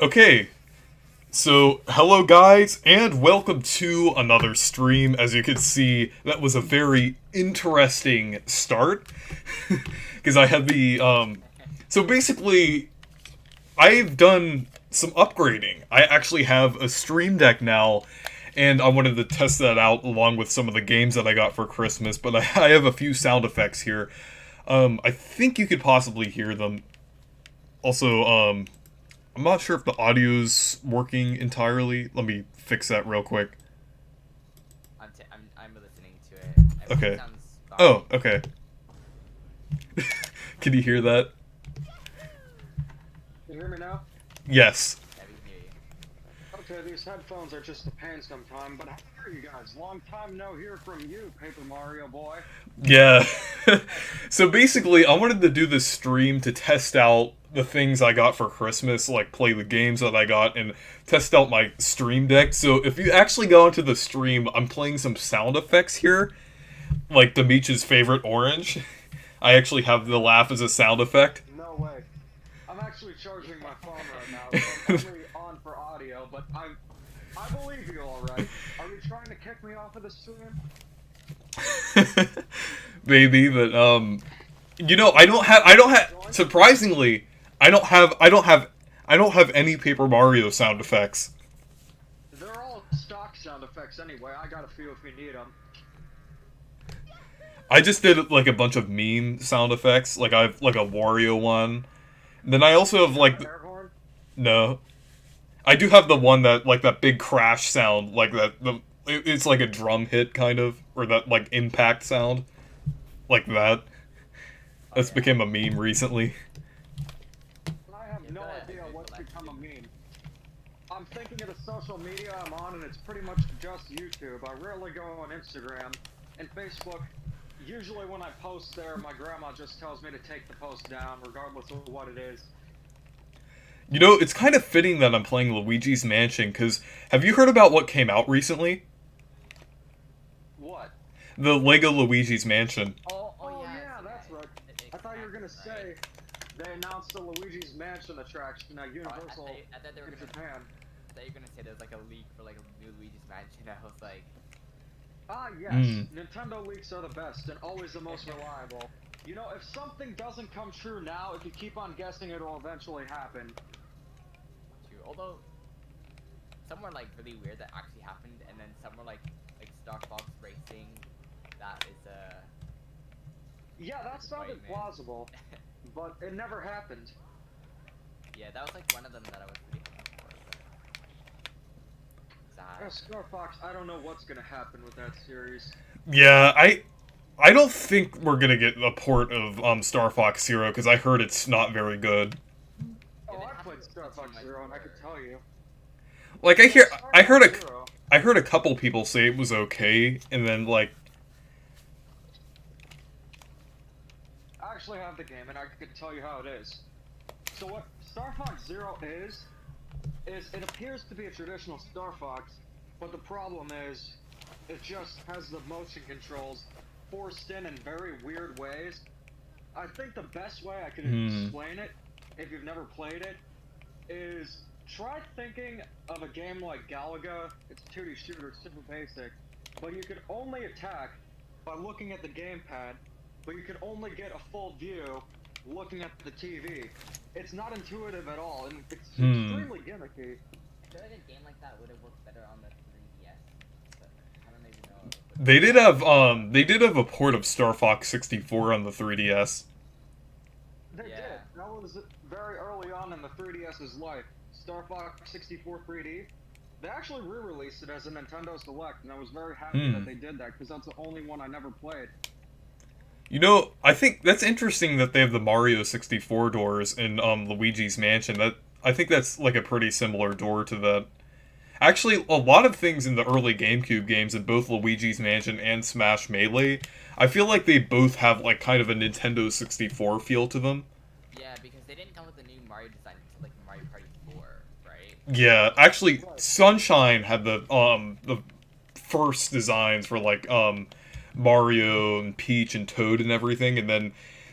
Okay, so hello guys, and welcome to another stream. As you can see, that was a very interesting start, because I had so basically, I've done some upgrading. I actually have a Stream Deck now, and I wanted to test that out along with some of the games that I got for Christmas, but I have a few sound effects here. I think you could possibly hear them. Also, I'm not sure if the audio's working entirely. Let me fix that real quick. I'm listening to it. Okay. It sounds fine. Oh, okay. Can you hear that? Can you hear me now? Yes. Yeah, we can hear you. Okay, these headphones are just a pain sometime, but how are you guys? Long time no hear from you, Paper Mario boy. Yeah. So basically, I wanted to do this stream to test out the things I got for Christmas, like play the games that I got, and test out my Stream Deck. So if you actually go into the stream, I'm playing some sound effects here, like Demich's favorite orange. I actually have the laugh as a sound effect. No way. I'm actually charging my phone right now, so I'm only on for audio, but I believe you alright. Are you trying to kick me off of the stream? Maybe, but you know, I don't have surprisingly, I don't have any Paper Mario sound effects. They're all stock sound effects anyway. I got a few if you need them. I just did like a bunch of meme sound effects, like I have like a Wario one. Then I also have like Air horn? no, I do have the one that like that big crash sound, like that it's like a drum hit kind of, or that like impact sound, like that. That's became a meme recently. I have no idea what's become a meme. I'm thinking of the social media I'm on, and it's pretty much just YouTube. I rarely go on Instagram and Facebook. Usually when I post there, my grandma just tells me to take the post down, regardless of what it is. You know, it's kind of fitting that I'm playing Luigi's Mansion, because have you heard about what came out recently? What? The Lego Luigi's Mansion. Oh yeah, that's right. I thought you were gonna say they announced the Luigi's Mansion attraction at Universal I thought they were in gonna, Japan. I thought you were gonna say there was like a leak for like a new Luigi's Mansion. I was like, Ah yes, Nintendo leaks are the best and always the most reliable. You know, if something doesn't come true now, if you keep on guessing, it'll eventually happen. true. Although some were like really weird that actually happened, and then some were like Star Fox Racing. That is Yeah, that sounded disappointment. plausible, but it never happened. Yeah, that was like one of them that I was pretty hung up for. But sad. Star Fox, I don't know what's gonna happen with that series. Yeah, I don't think we're gonna get a port of Star Fox Zero, because I heard it's not very good. Oh, they I haven't played Star put too Fox much Zero, and I for- could tell you. Like I Star Fox Zero. heard a couple people say it was okay, and then like I actually have the game, and I could tell you how it is. So what Star Fox Zero is it appears to be a traditional Star Fox, but the problem is, it just has the motion controls forced in very weird ways. I think the best way I could explain it, if you've never played it, is try thinking of a game like Galaga. It's a 2D shooter, it's super basic, but you could only attack by looking at the gamepad, but you can only get a full view looking at the TV. It's not intuitive at all, and it's extremely gimmicky. I feel like a game like that would have worked better on the 3DS, but I don't even know. they did have a port of Star Fox 64 on the 3DS. They Yeah. did. That was very early on in the 3DS's life. Star Fox 64 3D. They actually re-released it as a Nintendo Select, and I was very happy that they did that, because that's the only one I never played. You know, I think that's interesting that they have the Mario 64 doors in Luigi's Mansion. That I think that's like a pretty similar door to that. Actually, a lot of things in the early GameCube games in both Luigi's Mansion and Smash Melee, I feel like they both have like kind of a Nintendo 64 feel to them. Yeah, because they didn't come with the new Mario design until like Mario Party 4, right? Yeah, actually, Sunshine had the first designs for like Mario and Peach and Toad and everything, and then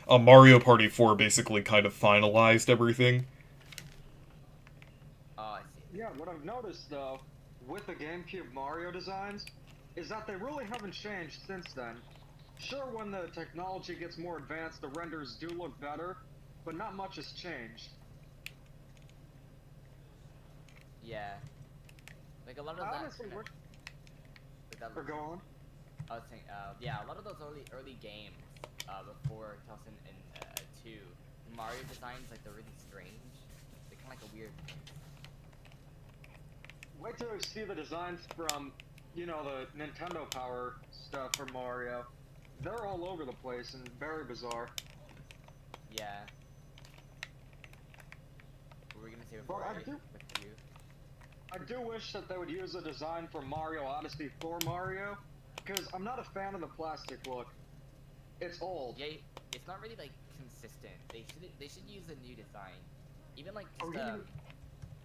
Mario Party 4 basically kind of finalized everything. Oh, I see. Yeah, what I've noticed, though, with the GameCube Mario designs, is that they really haven't changed since then. Sure, when the technology gets more advanced, the renders do look better, but not much has changed. Yeah. Like a lot of that. Honestly, or go on. I was saying, yeah, a lot of those early games before 2002, the Mario designs, like, they're really strange. They're kind of like a weird thing. Wait till you see the designs from, you know, the Nintendo Power stuff for Mario. They're all over the place and very bizarre. Yeah. What were we gonna say before with you? I do wish that they would use a design for Mario Odyssey for Mario, because I'm not a fan of the plastic look. It's old. Yeah, it's not really like consistent. They should use a new design. Even like Are we just gonna,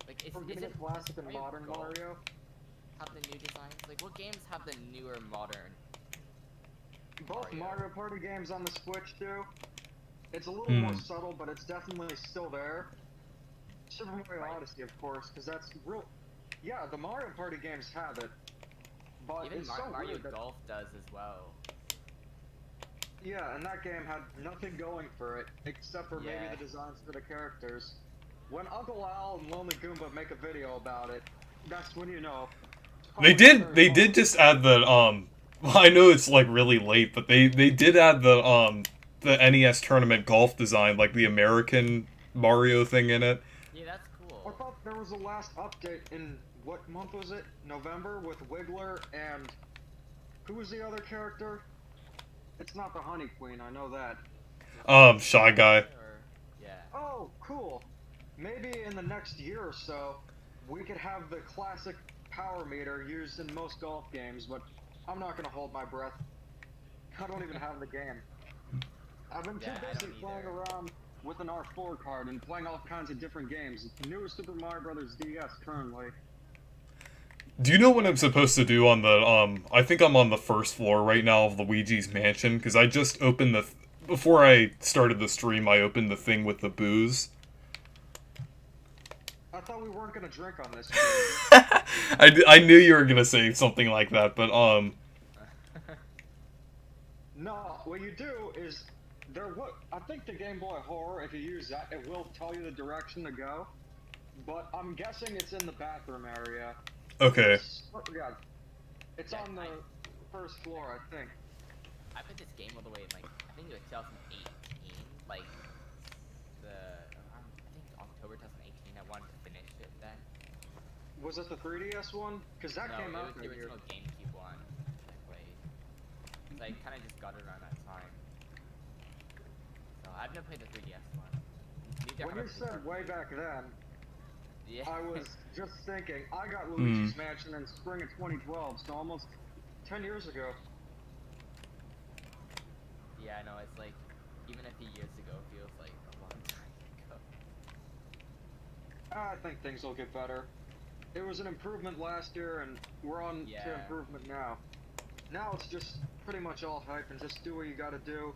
like it's we're gonna get plastic in modern Mario? Have the new designs? Like what games have the newer modern? Both Mario Party games on the Switch do. It's a little more subtle, but it's definitely still there. Super Mario Odyssey, of course, because that's real. Yeah, the Mario Party games have it, but even it's so Mario weird that, Golf does as well. yeah, and that game had nothing going for it except for maybe Yeah. the designs for the characters. When Uncle Al and Lonely Goomba make a video about it, that's when you know. They did just add the I know it's like really late, but they did add the NES tournament golf design, like the American Mario thing in it. Yeah, that's cool. I thought there was a last update in, what month was it? November, with Wiggler and who was the other character? It's not the Honey Queen, I know that. Shy Guy. Yeah. Oh, cool. Maybe in the next year or so, we could have the classic power meter used in most golf games, but I'm not gonna hold my breath. I don't even have the game. I've been too busy playing around with an R4 card and playing all kinds of different games. The newest Super Mario Brothers DS currently. Do you know what I'm supposed to do on the, I think I'm on the first floor right now of Luigi's Mansion, because I just opened before I started the stream, I opened the thing with the booze. I thought we weren't gonna drink on this. I knew you were gonna say something like that, but, No, what you do is, I think the Game Boy Horror, if you use that, it will tell you the direction to go, but I'm guessing it's in the bathroom area. okay. Yeah, it's on the first floor, I think. I played this game all the way in like I think it was 2018, like I think October 2018. I wanted to finish it then. Was it the 3DS one? Because that came out it was that the year. original GameCube one I played. So I kind of just got it around that time. So I've never played the 3DS one. When you said way back then, yeah. I was just thinking, I got Luigi's Mansion in spring of 2012, so almost 10 years ago. Yeah, I know, it's like, even a few years ago feels like a long time ago. I think things will get better. It was an improvement last year, and we're on to improvement now. Now it's just pretty much all hype, and just do what you gotta do.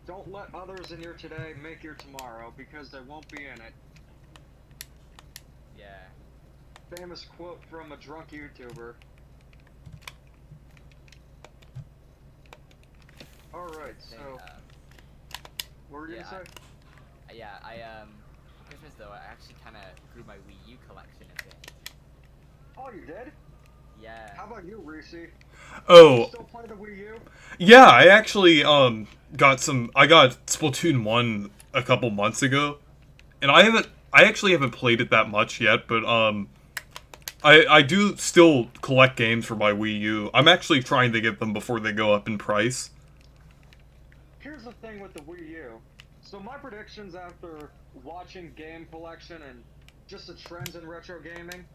Don't let others in your today make your tomorrow, because they won't be in it. Yeah. Famous quote from a drunk YouTuber. Alright, so... what were you gonna say? For Christmas though, I actually kinda grew my Wii U collection a bit. Oh, you did? Yeah. How about you, Reese? Oh. You still play the Wii U? Yeah, I actually, I got Splatoon 1 a couple months ago, and I actually haven't played it that much yet, but, I do still collect games for my Wii U. I'm actually trying to get them before they go up in price. Here's the thing with the Wii U. So my predictions after watching game collection and just the trends in retro gaming,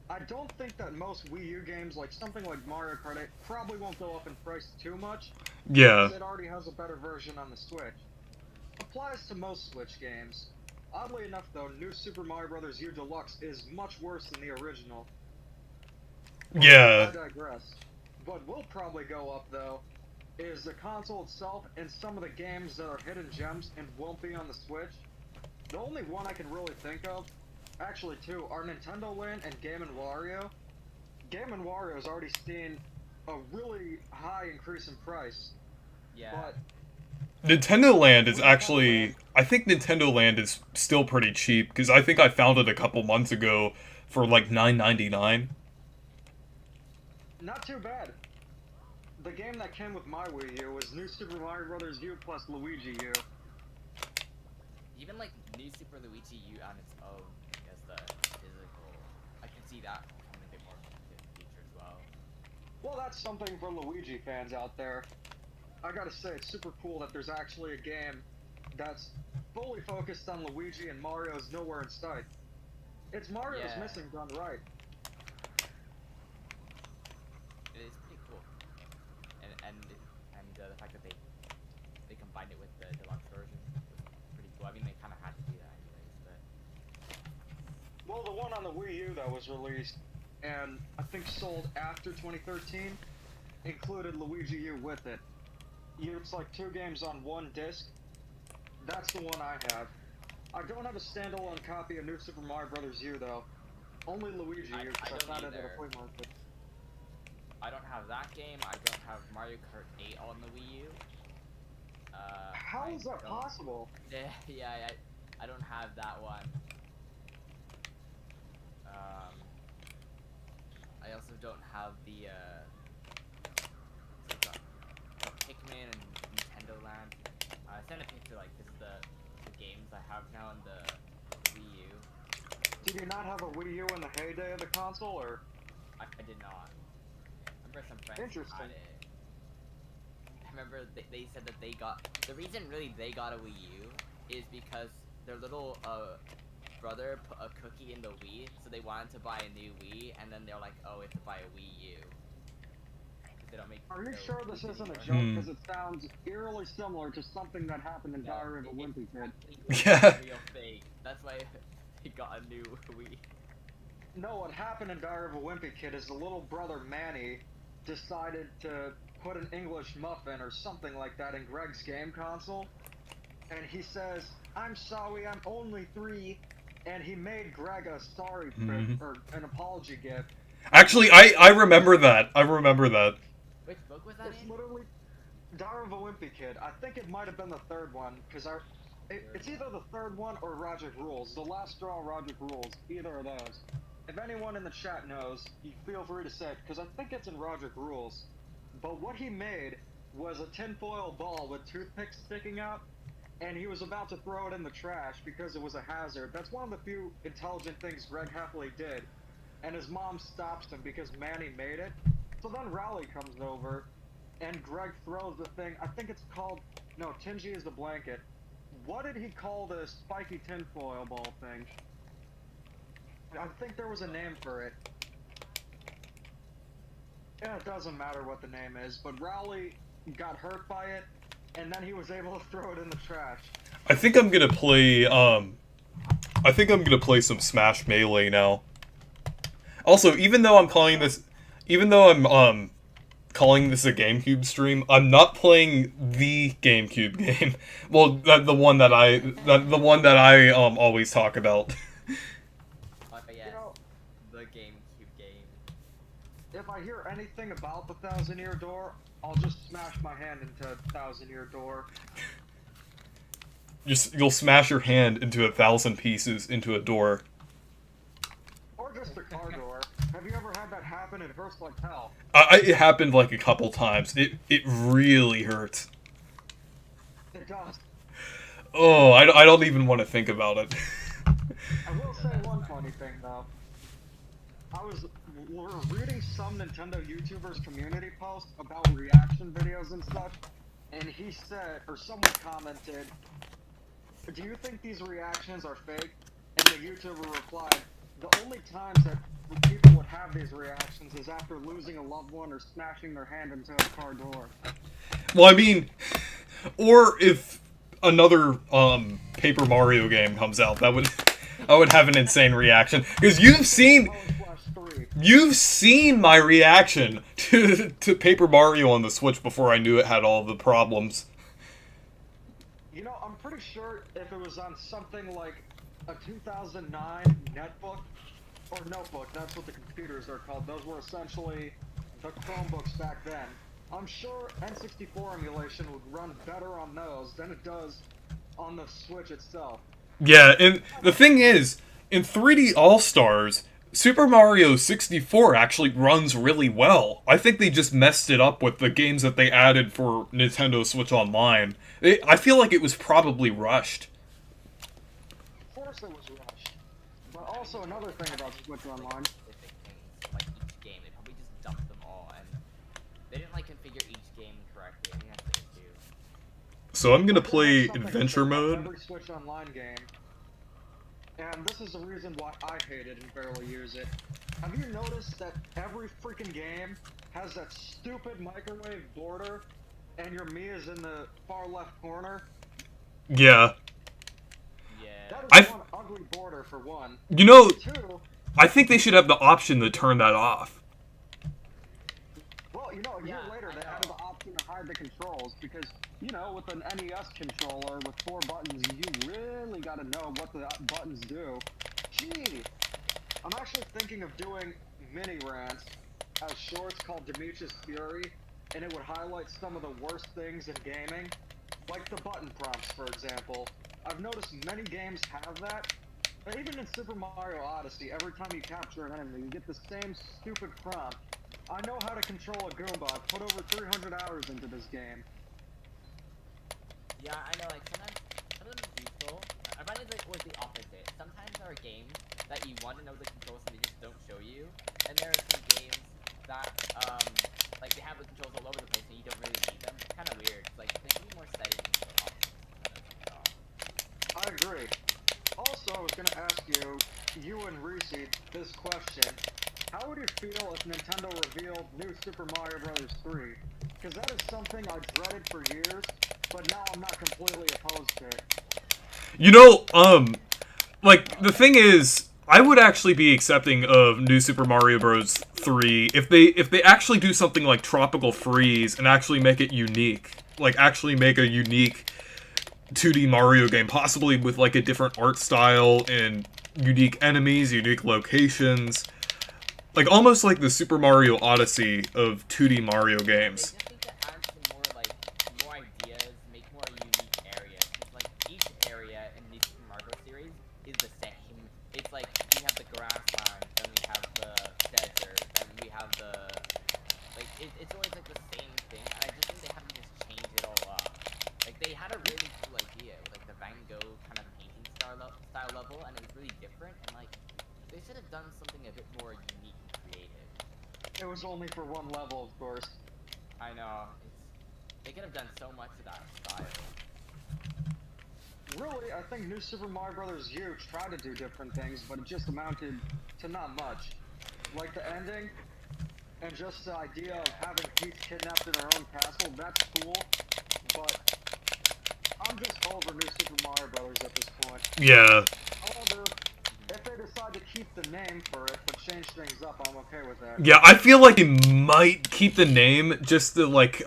I don't think that most Wii U games, like something like Mario Kart 8, probably won't go up in price too much. Yeah. Because it already has a better version on the Switch. Applies to most Switch games. Oddly enough, though, New Super Mario Bros. U Deluxe is much worse than the original. Yeah. I digress. What will probably go up, though, is the console itself and some of the games that are hidden gems and won't be on the Switch. The only one I can really think of, actually two, are Nintendo Land and Game & Wario. Game & Wario has already seen a really high increase in price. Yeah. But Nintendo Land is actually... I think Nintendo Land is still pretty cheap, because I think I found it a couple months ago for like $9.99. not too bad. The game that came with my Wii U was New Super Mario Bros. U plus Luigi U. Even like New Super Luigi U on its own, as the physical, I can see that becoming a bit more in the future as well. Well, that's something for Luigi fans out there. I gotta say, it's super cool that there's actually a game that's fully focused on Luigi and Mario's nowhere in sight. It's Mario's Missing done right. It is pretty cool, and the fact that they combined it with the deluxe version was pretty cool. I mean, they kind of had to do that anyways, but Well, the one on the Wii U that was released, and I think sold after 2013, included Luigi U with it. It's like two games on one disc. That's the one I have. I don't have a standalone copy of New Super Mario Bros. U though. Only Luigi U, because I found it at a flea market. I don't have that game. I don't have Mario Kart 8 on the Wii U. How is that possible? Yeah, I don't have that one. I also don't have the Pikmin and Nintendo Land. I sent a picture like this is the games I have now on the Wii U. Did you not have a Wii U in the heyday of the console, or? I did not. I remember some friends had it. I remember they said that they got... The reason really they got a Wii U is because their little brother put a cookie in the Wii, so they wanted to buy a new Wii, and then they're like, oh, we have to buy a Wii U. They don't make... Are you sure this isn't a joke? Because it sounds eerily similar to something that happened in Diary of a Wimpy Kid. Yeah. Real fake. That's why they got a new Wii. No, what happened in Diary of a Wimpy Kid is the little brother Manny decided to put an English muffin or something like that in Greg's game console, and he says, "I'm sorry, I'm only 3," and he made Greg a sorry or an apology gift. Actually, I remember that. I remember that. Which book was that It's in? literally Diary of a Wimpy Kid. I think it might have been the third one, because it's either the third one or Roger Rules. The Last Straw, Roger Rules. Either of those. If anyone in the chat knows, you feel free to say it, because I think it's in Roger Rules. But what he made was a tinfoil ball with toothpicks sticking out, and he was about to throw it in the trash because it was a hazard. That's one of the few intelligent things Greg happily did. And his mom stops him because Manny made it. So then Rowley comes over, and Greg throws the thing. I think it's called... No, Tingy is the blanket. What did he call the spiky tinfoil ball thing? I think there was a name for it. Yeah, it doesn't matter what the name is, but Rowley got hurt by it, and then he was able to throw it in the trash. I think I'm gonna play, some Smash Melee now. Also, even though I'm calling this a GameCube stream, I'm not playing the GameCube game. Well, the one that I always talk about. Yeah, You know, the GameCube game. if I hear anything about the Thousand Year Door, I'll just smash my hand into Thousand Year Door. You'll smash your hand into 1,000 pieces into a door. Or just a car door. Have you ever had that happen? It hurts like hell. It happened like a couple times. It really hurts. It does. Oh, I don't even want to think about it. I will say one funny thing, though. we're reading some Nintendo YouTubers community posts about reaction videos and stuff, and he said, or someone commented, do you think these reactions are fake? And the YouTuber replied, the only times that people would have these reactions is after losing a loved one or smashing their hand into a car door. Well, I mean, or if another Paper Mario game comes out, I would have an insane reaction, because you've seen my reaction to Paper Mario on the Switch before I knew it had all the problems. You know, I'm pretty sure if it was on something like a 2009 netbook, or notebook, that's what the computers are called, those were essentially the Chromebooks back then, I'm sure N64 emulation would run better on those than it does on the Switch itself. Yeah, and the thing is, in 3D All-Stars, Super Mario 64 actually runs really well. I think they just messed it up with the games that they added for Nintendo Switch Online. I feel like it was probably rushed. Of course it was rushed. But also another thing about Switch Online. Like each game, they probably just dumped them all, and they didn't like configure each game correctly. I think that's what they do. So I'm gonna play Adventure Mode. Every Switch Online game. And this is the reason why I hate it and barely use it. Have you noticed that every freaking game has that stupid microwave border, and your Mii is in the far left corner? Yeah. Yeah. That is one ugly border for one. You know, Two, I think they should have the option to turn that off. well, you know, a year later they added the option to hide the controls, because, you know, with an NES controller with 4 buttons, you really gotta know what the buttons do. Gee! I'm actually thinking of doing mini rants as shorts called Demetrius Fury, and it would highlight some of the worst things in gaming, like the button prompts, for example. I've noticed many games have that, but even in Super Mario Odyssey, every time you capture an enemy, you get the same stupid prompt. I know how to control a Goomba. I've put over 300 hours into this game. Yeah, I know, like, sometimes it's useful. I find it was the opposite. Sometimes there are games that you want to know the controls and they just don't show you. And there are some games that, like, they have the controls all over the place and you don't really need them. It's kind of weird. It's like, there should be more settings or options. I agree. Also, I was gonna ask you and Reese, this question. How would you feel if Nintendo revealed New Super Mario Bros. 3? Because that is something I dreaded for years, but now I'm not completely opposed to it. You know, like, the thing is, I would actually be accepting of New Super Mario Bros. 3 if they actually do something like Tropical Freeze and actually make it unique. Like, actually make a unique 2D Mario game, possibly with, like, a different art style and unique enemies, unique locations. Like, almost like the Super Mario Odyssey of 2D Mario games. They just need to add some more, like, more ideas, make more unique areas. Because, like, each area in the Super Mario series is the same. It's like, we have the grassland, then we have the desert, and we have the... Like, it's always, like, the same thing, and I just think they have to just change it all up. Like, they had a really cool idea, with, like, the Van Gogh kind of painting style level, and it was really different, and, like, they should have done something a bit more unique and creative. It was only for one level, of course. I know. They could have done so much to that style. Really, I think New Super Mario Bros. U tried to do different things, but it just amounted to not much. Like the ending, and just the idea of having Peach kidnapped in her own castle, that's cool, but I'm just over New Super Mario Bros. At this point. Yeah. However, if they decide to keep the name for it, but change things up, I'm okay with that. Yeah, I feel like they might keep the name just to, like,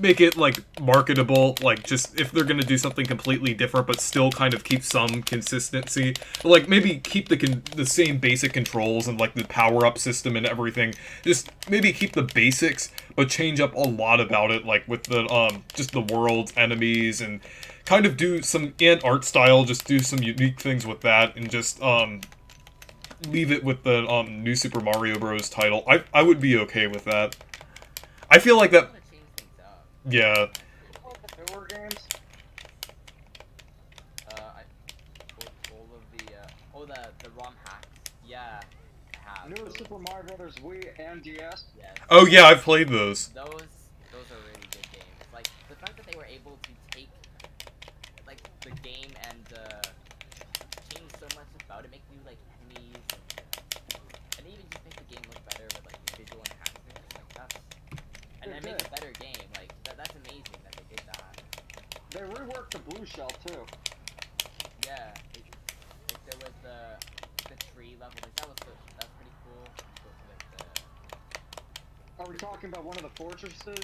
make it, like, marketable, like, just if they're gonna do something completely different, but still kind of keep some consistency. Like, maybe keep the same basic controls and, like, the power-up system and everything. Just maybe keep the basics, but change up a lot about it, like, with the, just the world's enemies, and kind of do some, and art style, just do some unique things with that, and just, leave it with the, New Super Mario Bros. Title. I would be okay with that. I feel like that... Yeah. The newer games? All of the, the ROM hacks. Yeah. have. New Super Mario Brothers Wii and DS. Yes. Oh yeah, I've played those. Those are really good games. Like the fact that they were able to take like the game and change so much about it, make new like enemies, and even just make the game look better with like visual enhancements. Like that's and make a better game. Like that's amazing that they did that. They reworked the blue shell too. Yeah, like there was the tree level. Like, that's pretty cool. Are we talking about one of the fortresses?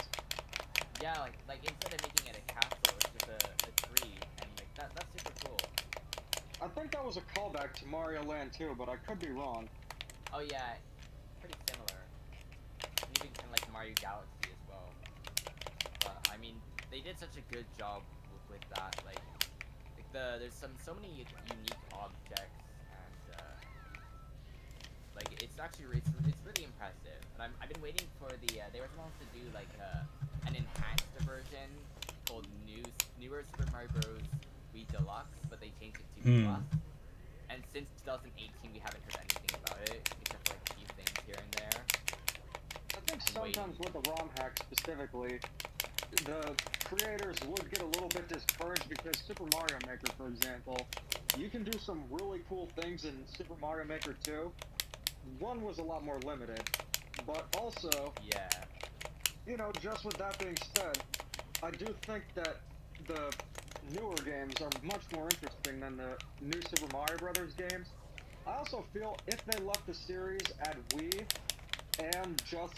Yeah, like instead of making it a castle, it's just a tree, and like that's super cool. I think that was a callback to Mario Land 2, but I could be wrong. Oh yeah, pretty similar. Even kind of like Mario Galaxy as well. But I mean, they did such a good job with that. Like there's so many unique objects, and like it's really impressive. And I've been waiting for they were supposed to do like an enhanced version called Newer Super Mario Bros. Wii Deluxe, but they changed it to Wii Plus. And since 2018, we haven't heard anything about it, except for like a few things here and there. I think sometimes with the ROM hack specifically, the creators would get a little bit discouraged because Super Mario Maker, for example, you can do some really cool things in Super Mario Maker 2. One was a lot more limited, but also, yeah, you know, just with that being said, I do think that the newer games are much more interesting than the new Super Mario Brothers games. I also feel if they left the series at Wii and just,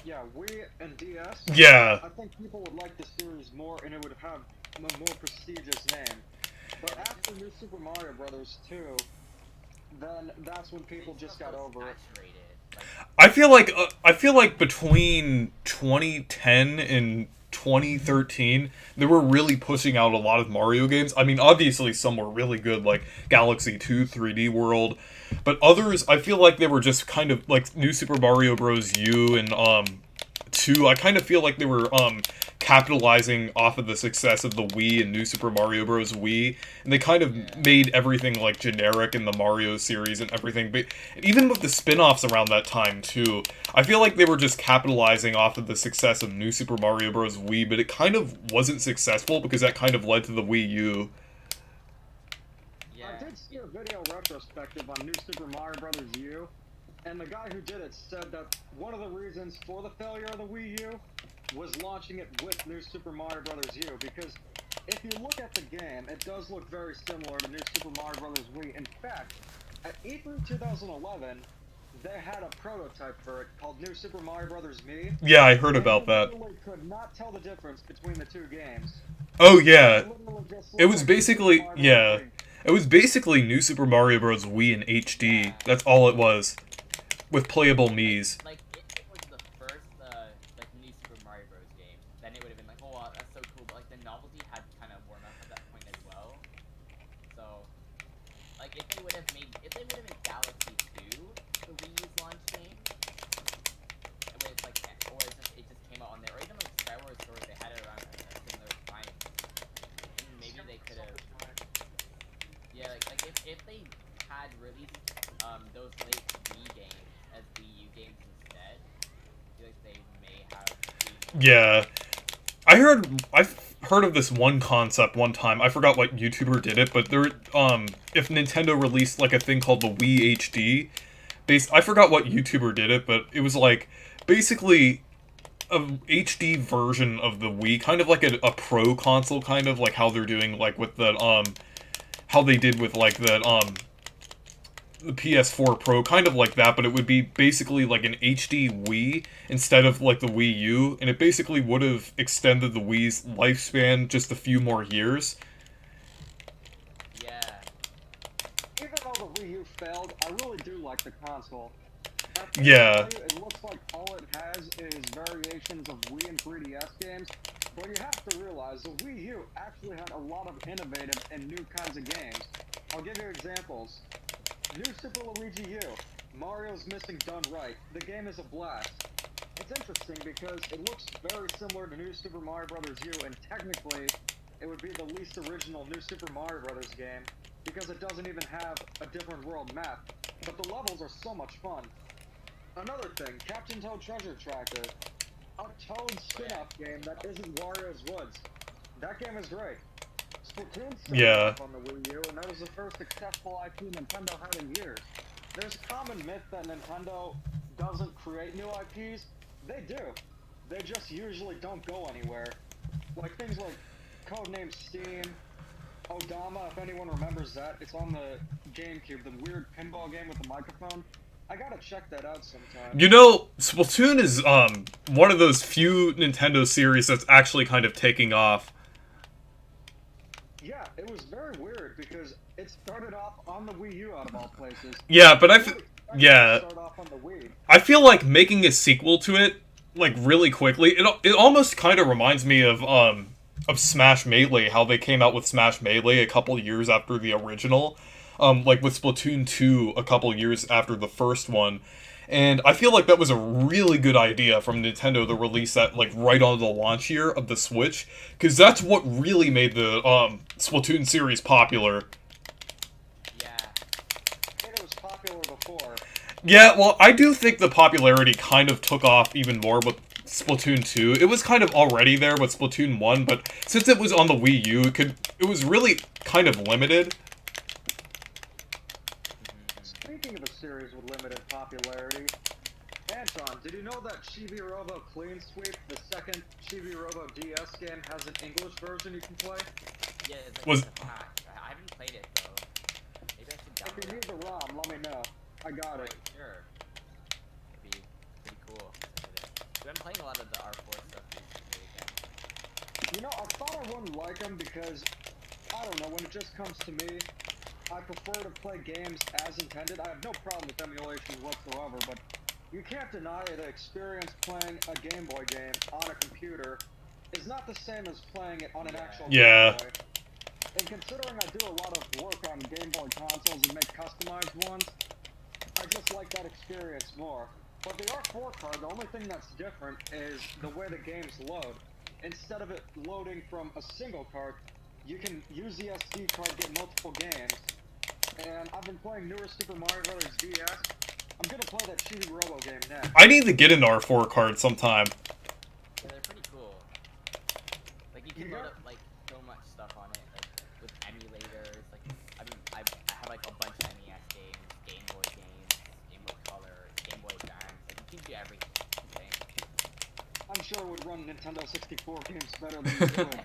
Wii and DS, Yeah. I think people would like the series more and it would have a more prestigious name. But after New Super Mario Brothers 2, then that's when people just got over it. I feel like between 2010 and 2013, they were really pushing out a lot of Mario games. I mean, obviously some were really good, like Galaxy 2, 3D World, but others, I feel like they were just kind of like New Super Mario Bros. U and 2. I kind of feel like they were capitalizing off of the success of the Wii and New Super Mario Bros. Wii, and they kind of made everything like generic in the Mario series and everything. But even with the spin-offs around that time too, I feel like they were just capitalizing off of the success of New Super Mario Bros. Wii, but it kind of wasn't successful because that kind of led to the Wii U. Yeah. I did see a video retrospective on New Super Mario Bros. U, and the guy who did it said that one of the reasons for the failure of the Wii U was launching it with New Super Mario Bros. U, because if you look at the game, it does look very similar to New Super Mario Bros. Wii. In fact, at E3 2011, they had a prototype for it called New Super Mario Bros. Me. Yeah, I heard about that. You literally could not tell the difference between the two games. Oh yeah, it was basically it was basically New Super Mario Bros. Wii in HD. That's all it was, with playable Miis. Like if it was the first like New Super Mario Bros. Game, then it would have been like, oh wow, that's so cool. But like the novelty had kind of worn off at that point as well. So like if they would have made Galaxy 2 the Wii U's launch game, where it's like or it just came out on there, or even like Skyward Sword, they had it around a similar time. And maybe they could have like if they had released those late Wii games as Wii U games instead, I feel like they may have. Yeah, I've heard of this one concept one time. I forgot what YouTuber did it, but there if Nintendo released like a thing called the Wii HD, I forgot what YouTuber did it, but it was like basically a HD version of the Wii, kind of like a pro console, kind of like how they're doing like with the how they did with like the PS4 Pro, kind of like that, but it would be basically like an HD Wii instead of like the Wii U, and it basically would have extended the Wii's lifespan just a few more years. Yeah. Even though the Wii U failed, I really do like the console. Yeah. It looks like all it has is variations of Wii and 3DS games, but you have to realize the Wii U actually had a lot of innovative and new kinds of games. I'll give you examples. New Super Luigi U. Mario's Missing done right. The game is a blast. It's interesting because it looks very similar to New Super Mario Bros. U, and technically, it would be the least original New Super Mario Bros. Game because it doesn't even have a different world map. but the levels are so much fun. Another thing, Captain Toad Treasure Tracker. A Toad spin-off game that isn't Wario's Woods. That game is great. Splatoon started off on the Wii U, and that was the first successful IP Nintendo had in years. There's a common myth that Nintendo doesn't create new IPs. They do. They just usually don't go anywhere. Like things like Codename Steam, Odama, if anyone remembers that. It's on the GameCube, the weird pinball game with the microphone. I gotta check that out sometime. You know, Splatoon is one of those few Nintendo series that's actually kind of taking off. Yeah, it was very weird because it started off on the Wii U out of all places. Yeah, but Start off on the Wii. I feel like making a sequel to it, like, really quickly, it almost kind of reminds me of Smash Melee, how they came out with Smash Melee a couple years after the original. Like with Splatoon 2 a couple years after the first one. And I feel like that was a really good idea from Nintendo to release that, like, right on the launch year of the Switch. Because that's what really made the Splatoon series popular. Yeah. I think it was popular before. Yeah, well, I do think the popularity kind of took off even more with Splatoon 2. It was kind of already there with Splatoon 1, but since it was on the Wii U, it was really kind of limited. Speaking of a series with limited popularity, Anton, did you know that Chibi Robo Clean Sweep, the second Chibi Robo DS game, has an English version you can play? Yeah, it's like a pack. I haven't played it though. Maybe I should download it. If you need the ROM, let me know. I got it. Sure. It'd be pretty cool. I've been playing a lot of the R4 stuff recently again. You know, I thought I wouldn't like them because, I don't know, when it just comes to me, I prefer to play games as intended. I have no problem with emulation whatsoever, but you can't deny the experience playing a Game Boy game on a computer is not the same as playing it on an actual Game Boy. And considering I do a lot of work on Game Boy consoles and make customized ones, I just like that experience more. But the R4 card, the only thing that's different is the way the games load. Instead of it loading from a single card, you can use the SD card, get multiple games. And I've been playing newer Super Mario Bros. DS. I'm gonna play that Chibi Robo game next. I need to get an R4 card sometime. Yeah, they're pretty cool. Like, you can load up, like, so much stuff on it, like, with emulators, like, I mean, I have, like, a bunch of NES games, Game Boy games, Game Boy Color, Game Boy Advance, like, you can do everything. I'm sure it would run Nintendo 64 games better than you would.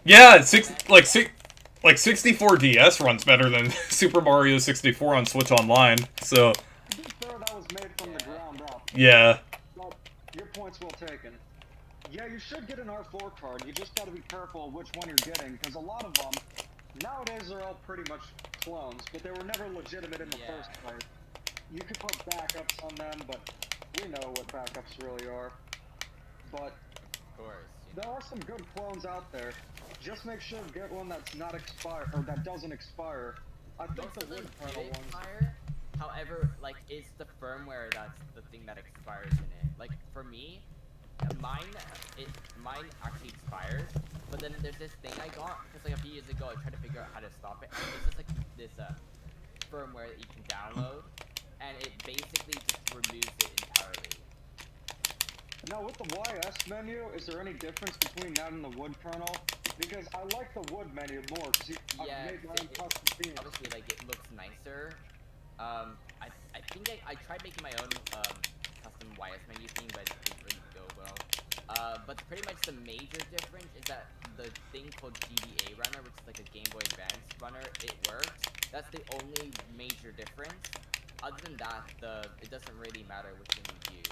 Yeah, 64 DS runs better than Super Mario 64 on Switch Online, so... To be fair, that was made from the ground up. Yeah. But your point's well taken. Yeah, you should get an R4 card, you just gotta be careful which one you're getting, because a lot of them, nowadays they're all pretty much clones, but they were never legitimate in the first place. You could put backups on them, but we know what backups really are. But of course, there are some good clones out there. Just make sure to get one that's not expired, or that doesn't expire. I think most the of them wood did panel ones. expire. However, like, it's the firmware that's the thing that expires in it. Like, for me, mine actually expires. But then there's this thing I got, because like a few years ago I tried to figure out how to stop it. And it's just like this firmware that you can download, and it basically just removes it entirely. Now with the YS menu, is there any difference between that and the wood kernel? Because I like the wood menu more, because I've made my own custom themes. Obviously, like, it looks nicer. I think I tried making my own custom YS menu theme, but it didn't really go well. But pretty much the major difference is that the thing called GBA runner, which is like a Game Boy Advance runner, it works. That's the only major difference. Other than that, it doesn't really matter which one you use.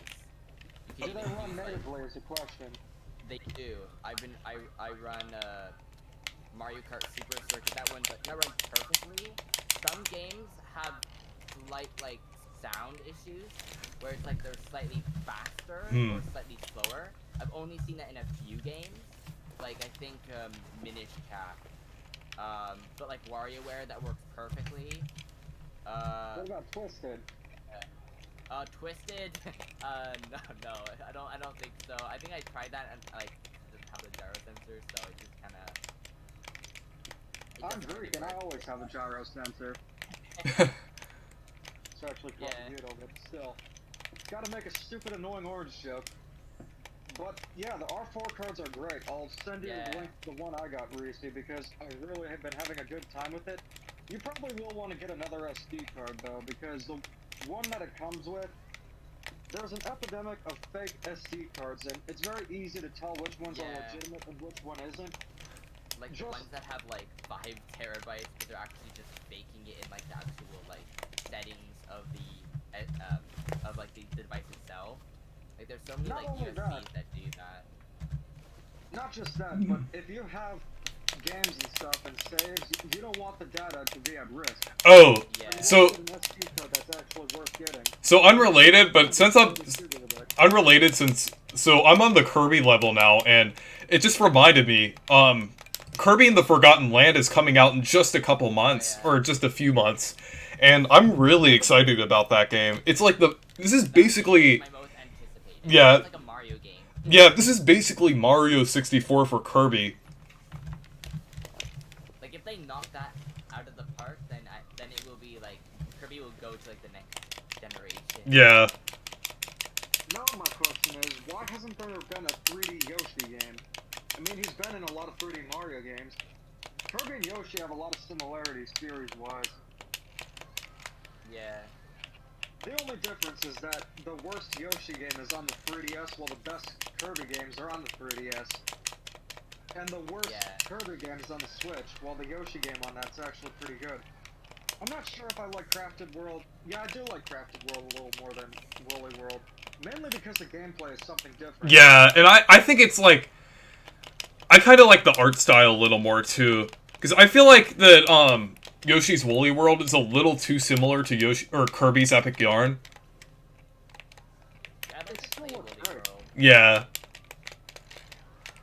Do they run natively is a question. They do. I run Mario Kart Super Circuit. That runs perfectly. Some games have slight, like, sound issues where it's like they're slightly faster or slightly slower. I've only seen that in a few games. Like, I think Minish Cap. But like WarioWare, that works perfectly. What about Twisted? Twisted? No, I don't think so. I think I tried that and like didn't have the gyro sensor, so it just kinda. I'm Greek and I always have a gyro sensor. It's actually called Beetle, but still. Gotta make a stupid, annoying orange joke. But yeah, the R4 cards are great. I'll send you a link to the one I got recently because I really have been having a good time with it. You probably will want to get another SD card though, because the one that it comes with, there's an epidemic of fake SD cards, and it's very easy to tell which ones are legitimate and which one isn't. Like the ones that have like 5 terabytes, but they're actually just faking it in like the actual like settings of the of like the device itself. Like there's so many like USBs that do that. Not just that, but if you have games and stuff and saves, you don't want the data to be at risk. Oh, so an SD card that's actually worth getting. So unrelated, but since I'm unrelated, so I'm on the Kirby level now, and it just reminded me, Kirby and the Forgotten Land is coming out in just a couple months, or just a few months, and I'm really excited about that game. It's like this is basically, my most anticipated. Yeah, it's like a Mario game. Yeah, this is basically Mario 64 for Kirby. Like if they knock that out of the park, then it will be like Kirby will go to like the next generation. Yeah. Now my question is, why hasn't there been a 3D Yoshi game? I mean, he's been in a lot of 3D Mario games. Kirby and Yoshi have a lot of similarities series-wise. Yeah. The only difference is that the worst Yoshi game is on the 3DS, while the best Kirby games are on the 3DS. And the worst Kirby game is on the Switch, while the Yoshi game on that's actually pretty good. I'm not sure if I like Crafted World. Yeah, I do like Crafted World a little more than Woolly World. Mainly because the gameplay is something different. Yeah, and I think it's like, I kind of like the art style a little more too, because I feel like that Yoshi's Woolly World is a little too similar to Yoshi or Kirby's Epic Yarn. It still looks great. Yeah.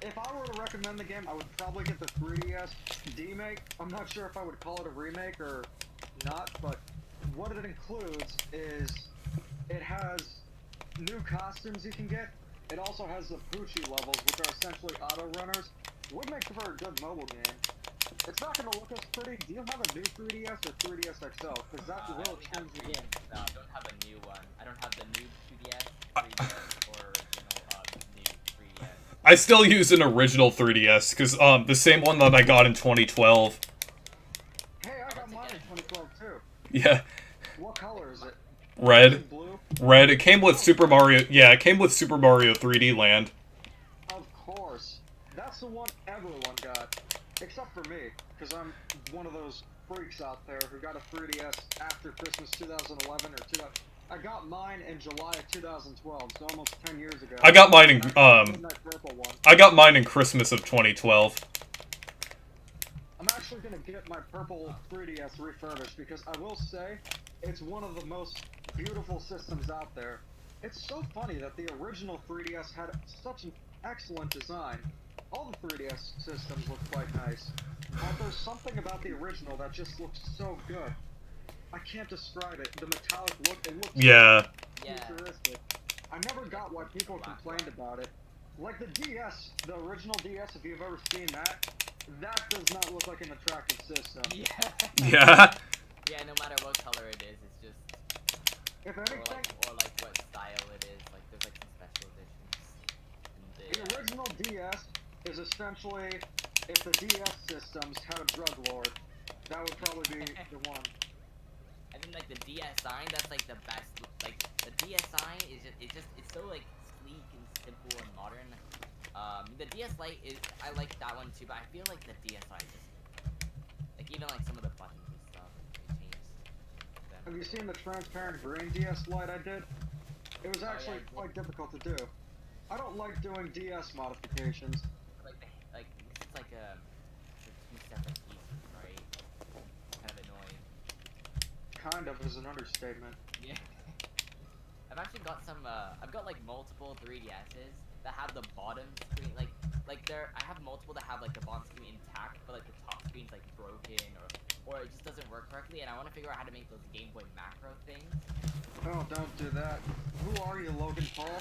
If I were to recommend the game, I would probably get the 3DS D-Make. I'm not sure if I would call it a remake or not, but what it includes is it has new costumes you can get. It also has the Poochie levels, which are essentially auto runners. Would make for a good mobile game. It's not going to look as pretty. Do you have a new 3DS or 3DS XL? Because that will change the game. No, I don't have a new one. I don't have the new 2DS, 3DS, or new 3DS. I still use an original 3DS, because the same one that I got in 2012. Hey, I got mine in 2012 too. Yeah. What color is it? Red. Blue? Red. It came with Super Mario. Yeah, it came with Super Mario 3D Land. Of course. That's the one everyone got. Except for me, because I'm one of those freaks out there who got a 3DS after Christmas 2011 or 2000. I got mine in July of 2012, so almost 10 years ago. I got mine in that purple one. I got mine in Christmas of 2012. I'm actually gonna get my purple 3DS refurbished because I will say it's one of the most beautiful systems out there. It's so funny that the original 3DS had such an excellent design. All the 3DS systems look quite nice, but there's something about the original that just looks so good. I can't describe it. The metallic look, it looks futuristic. I never got why people complained about it. Like the DS, the original DS, if you've ever seen that, that does not look like an attractive system. Yeah. Yeah. Yeah, no matter what color it is, it's just... If anything... Or like what style it is, like there's like some special editions. The original DS is essentially, if the DS systems had a drug lord, that would probably be the one. I think like the DS sign, that's like the best. Like the DS sign is it's so like sleek and simple and modern. The DS Lite is, I like that one too, but I feel like the DSi just like even like some of the buttons and stuff, it changed them. Have you seen the transparent green DS Lite I did? It was actually quite difficult to do. I don't like doing DS modifications. It's like two separate pieces, right? Kind of annoying. Kind of is an understatement. Yeah. I've actually got some. I've got like multiple 3DSs that have the bottom screen I have multiple that have like the bottom screen intact, but like the top screen's like broken or it just doesn't work correctly, and I want to figure out how to make those Game Boy macro things. Oh, don't do that. Who are you, Logan Paul?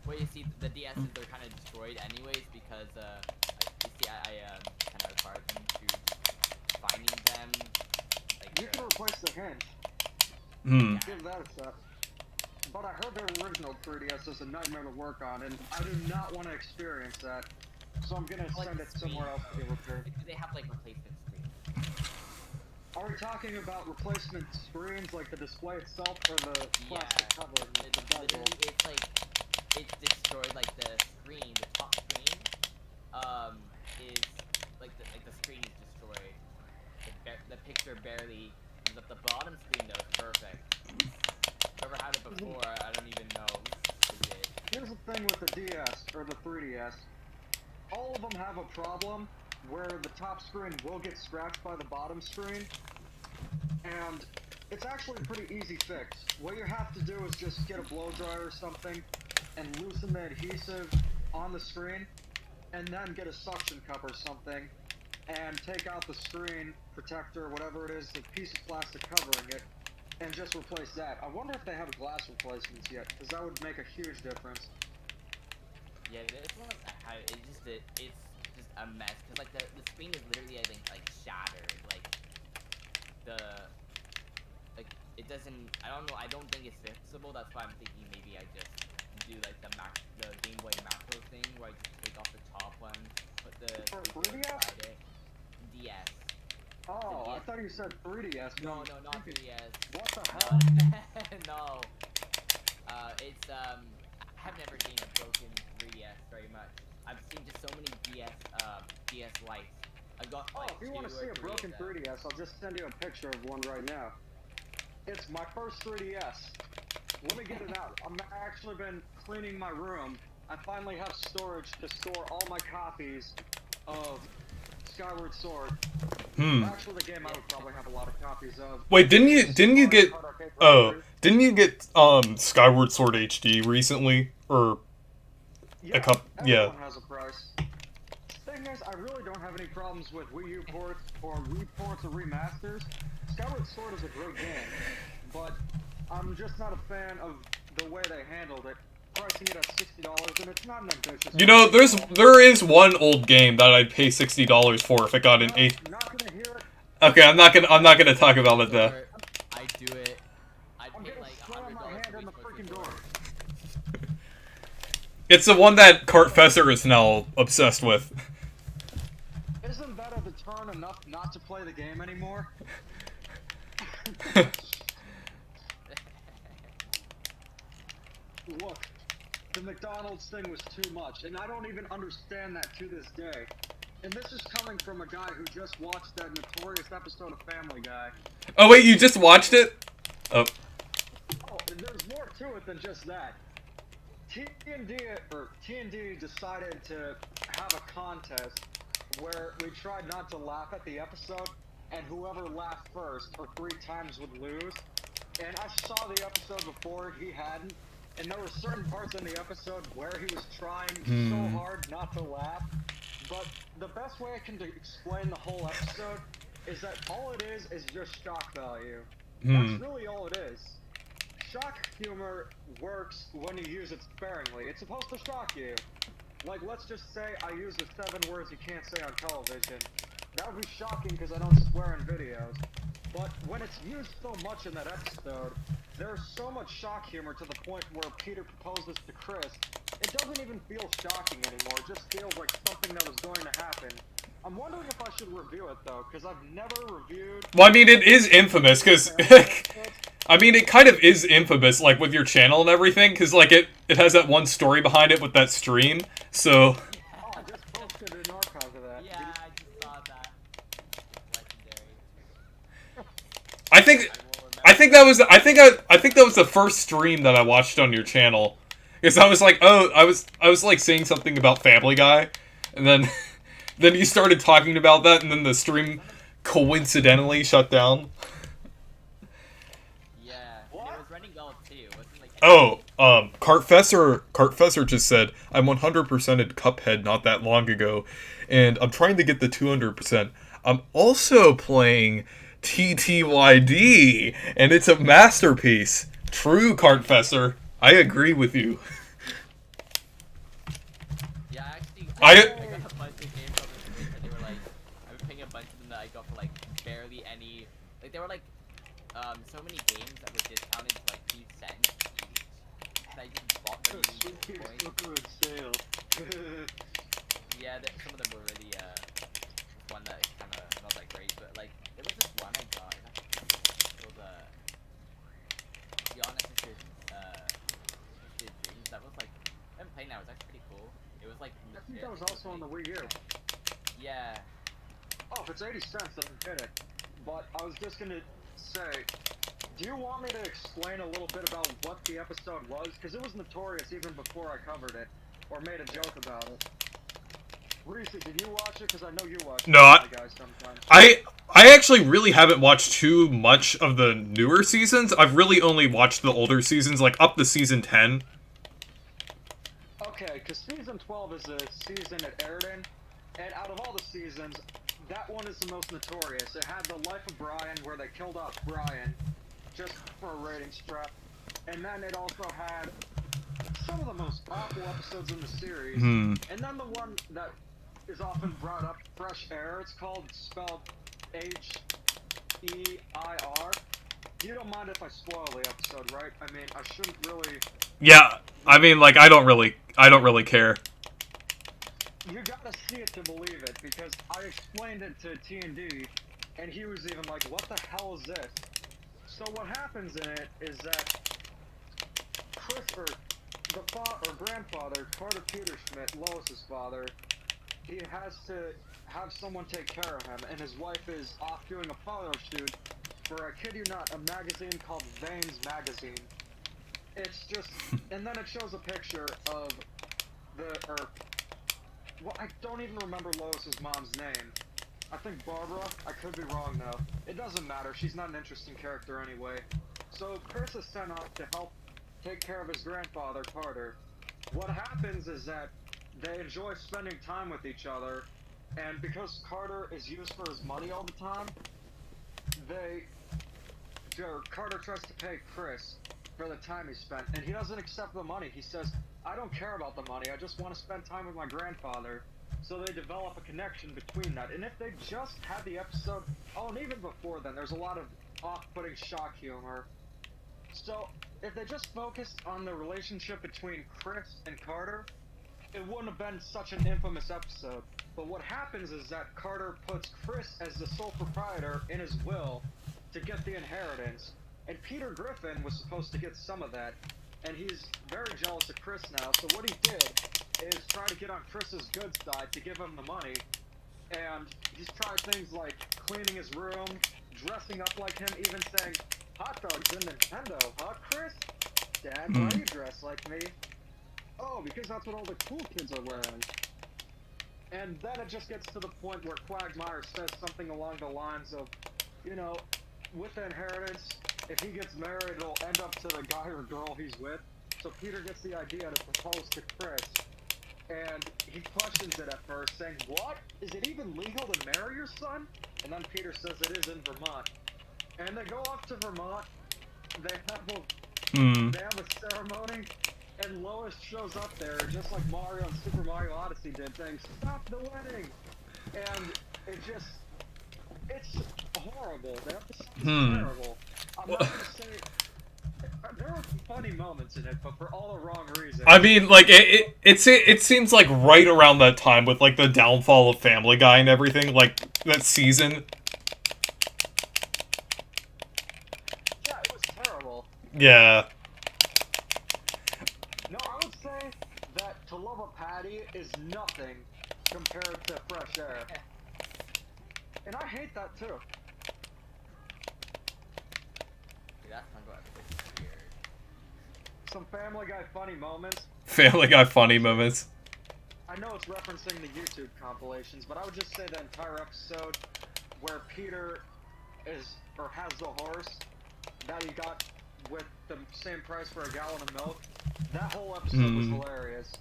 Well, you see, the DSs they're kind of destroyed anyways because you see, I kind of required them to finding them. Like, you can replace the hinge. Give that a shot. But I heard their original 3DS is a nightmare to work on, and I do not want to experience that. So I'm gonna send it somewhere else to get repaired. Do they have like replacement screens? Are we talking about replacement screens, like the display itself, or the plastic cover? Literally, it's like, it's destroyed, like the screen, the top screen, is, like the screen is destroyed. The picture barely, the bottom screen though is perfect. Whoever had it before, I don't even know who did. Here's the thing with the DS, or the 3DS. All of them have a problem where the top screen will get scratched by the bottom screen, and it's actually a pretty easy fix. What you have to do is just get a blow dryer or something and loosen the adhesive on the screen, and then get a suction cup or something and take out the screen protector, whatever it is, the piece of plastic covering it, and just replace that. I wonder if they have glass replacements yet, because that would make a huge difference. Yeah, it's one of it's just a mess, because like the screen is literally, I think, like shattered. It doesn't, I don't know, I don't think it's fixable. That's why I'm thinking maybe I just do like the Game Boy macro thing, where I just take off the top one, put the inside it. DS. Oh, DS. I thought you said 3DS. No, not 3DS. What the hell? No. I've never seen a broken 3DS very much. I've seen just so many DS Lites. I've got like, if you want to see a broken 3DS, I'll just send you a picture of one right now. It's my first 3DS. Let me get it out. I've actually been cleaning my room. I finally have storage to store all my copies of Skyward Sword. Actually, the game I would probably have a lot of copies of. Wait, didn't you get Skyward Sword HD recently, or a couple? Yeah. Everyone has a price. Thing is, I really don't have any problems with Wii U ports or Wii ports or remasters. Skyward Sword is a great game, but I'm just not a fan of the way they handled it, pricing it at $60, and it's not an ambitious. You know, there is one old game that I'd pay $60 for if it got an 8. Not gonna hear it. Okay, I'm not gonna talk about it though. I do it. I'm gonna slam my hand in the freaking door. It's the one that Cartfesser is now obsessed with. Isn't that a deterrent enough not to play the game anymore? Look, the McDonald's thing was too much, and I don't even understand that to this day. And this is coming from a guy who just watched that notorious episode of Family Guy. Oh wait, you just watched it? Oh. Oh, there's more to it than just that. TND decided to have a contest where we tried not to laugh at the episode, and whoever laughed first or 3 times would lose. And I saw the episode before, he hadn't, and there were certain parts in the episode where he was trying so hard not to laugh. But the best way I can explain the whole episode is that all it is just shock value. That's really all it is. Shock humor works when you use it sparingly. It's supposed to shock you. Like, let's just say I use the 7 words you can't say on television. That would be shocking because I don't swear in videos. But when it's used so much in that episode, there's so much shock humor to the point where Peter proposes to Chris, it doesn't even feel shocking anymore. It just feels like something that was going to happen. I'm wondering if I should review it though, because I've never reviewed... Well, I mean, it is infamous, because... I mean, it kind of is infamous, like, with your channel and everything, because, like, it has that one story behind it with that stream, so... Oh, I just posted an archive of that. Yeah, I just saw that. Legendary. I think that was the first stream that I watched on your channel. Because I was like, oh, I was like saying something about Family Guy, and then then you started talking about that, and then the stream coincidentally shut down. Yeah, and it was running well too. Wasn't like Cartfesser just said, I'm 100%ed Cuphead not that long ago, and I'm trying to get the 200%. I'm also playing TTYD, and it's a masterpiece. True, Cartfesser. I agree with you. Yeah, actually, I got a bunch of games on the Switch, and they were like, I was playing a bunch of them that I got for like barely any. Like they were like so many games that were discounted to like 2 cents each, and I just bought them using points. Sale. Yeah, some of them were really one that kind of not that great, but like there was this one I got. It was to be honest, that was like I'm playing now. It was actually pretty cool. It was like I think that was also on the Wii U. Yeah. Oh, if it's 80 cents, then get it. But I was just gonna say, do you want me to explain a little bit about what the episode was? Because it was notorious even before I covered it, or made a joke about it. Reese, did you watch it? Because I know you watch it. No, I actually really haven't watched too much of the newer seasons. I've really only watched the older seasons, like up to season 10. Okay, because season 12 is a season it aired in, and out of all the seasons, that one is the most notorious. It had the life of Brian, where they killed off Brian, just for a rating strap, and then it also had some of the most awful episodes in the series, and then the one that is often brought up, Fresh Air, it's spelled H-E-I-R. You don't mind if I spoil the episode, right? I mean, I shouldn't really... Yeah, I mean, like, I don't really care. You gotta see it to believe it, because I explained it to T&D, and he was even like, what the hell is this? So what happens in it is that Chris, or grandfather, Carter Peterschmidt, Lois's father, he has to have someone take care of him, and his wife is off doing a photo shoot for, I kid you not, a magazine called Vane's Magazine. It's just, and then it shows a picture of well, I don't even remember Lois's mom's name. I think Barbara. I could be wrong though. It doesn't matter. She's not an interesting character anyway. So Chris is sent off to help take care of his grandfather, Carter. What happens is that they enjoy spending time with each other, and because Carter is used for his money all the time, Carter tries to pay Chris for the time he spent, and he doesn't accept the money. He says, I don't care about the money, I just want to spend time with my grandfather. So they develop a connection between that. And if they just had the episode, oh, and even before then, there's a lot of off-putting shock humor. So if they just focused on the relationship between Chris and Carter, it wouldn't have been such an infamous episode. But what happens is that Carter puts Chris as the sole proprietor in his will to get the inheritance. And Peter Griffin was supposed to get some of that, and he's very jealous of Chris now, so what he did is try to get on Chris's good side to give him the money, and he's tried things like cleaning his room, dressing up like him, even saying, hot dogs in Nintendo, huh, Chris? Dad, why do you dress like me? Oh, because that's what all the cool kids are wearing. And then it just gets to the point where Quagmire says something along the lines of, you know, with the inheritance, if he gets married, it'll end up to the guy or girl he's with. So Peter gets the idea to propose to Chris, and he questions it at first, saying, what? Is it even legal to marry your son? And then Peter says it is in Vermont. And they go off to Vermont, they have a ceremony, and Lois shows up there, just like Mario and Super Mario Odyssey did, saying, stop the wedding! And it's horrible. The episode is terrible. I'm not gonna say there are funny moments in it, but for all the wrong reasons. I mean, like it seems like right around that time with like the downfall of Family Guy and everything, like that season. Yeah, it was terrible. Yeah. No, I would say that To Love a Patty is nothing compared to Fresh Air. And I hate that too. That's not going to be weird. Some Family Guy funny moments. Family Guy funny moments. I know it's referencing the YouTube compilations, but I would just say the entire episode where Peter has the horse that he got with the same price for a gallon of milk. That whole episode was hilarious.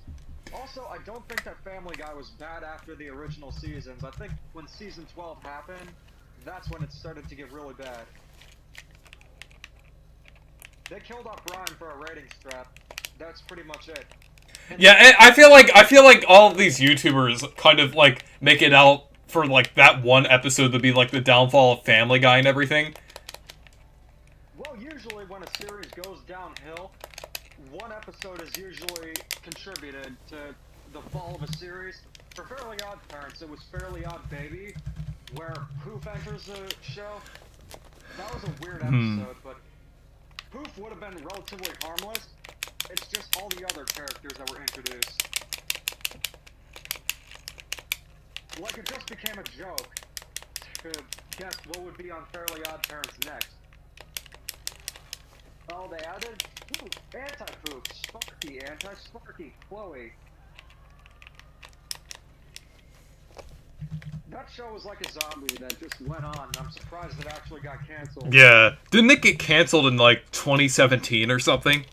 Also, I don't think that Family Guy was bad after the original seasons. I think when season 12 happened, that's when it started to get really bad. They killed off Brian for a rating strap. That's pretty much it. And yeah, I feel like all of these YouTubers kind of like make it out for like that one episode to be like the downfall of Family Guy and everything. usually when a series goes downhill, one episode is usually contributed to the fall of a series. For Fairly Odd Parents, it was Fairly Odd Baby, where Poof enters the show. That was a weird episode, but Poof would have been relatively harmless. It's just all the other characters that were introduced. Like, it just became a joke to guess what would be on Fairly Odd Parents next. Oh, they added Poof, Anti-Poof, Sparky, Anti-Sparky, Chloe. That show was like a zombie that just went on. I'm surprised it actually got canceled. Yeah. Didn't it get canceled in, like, 2017 or something?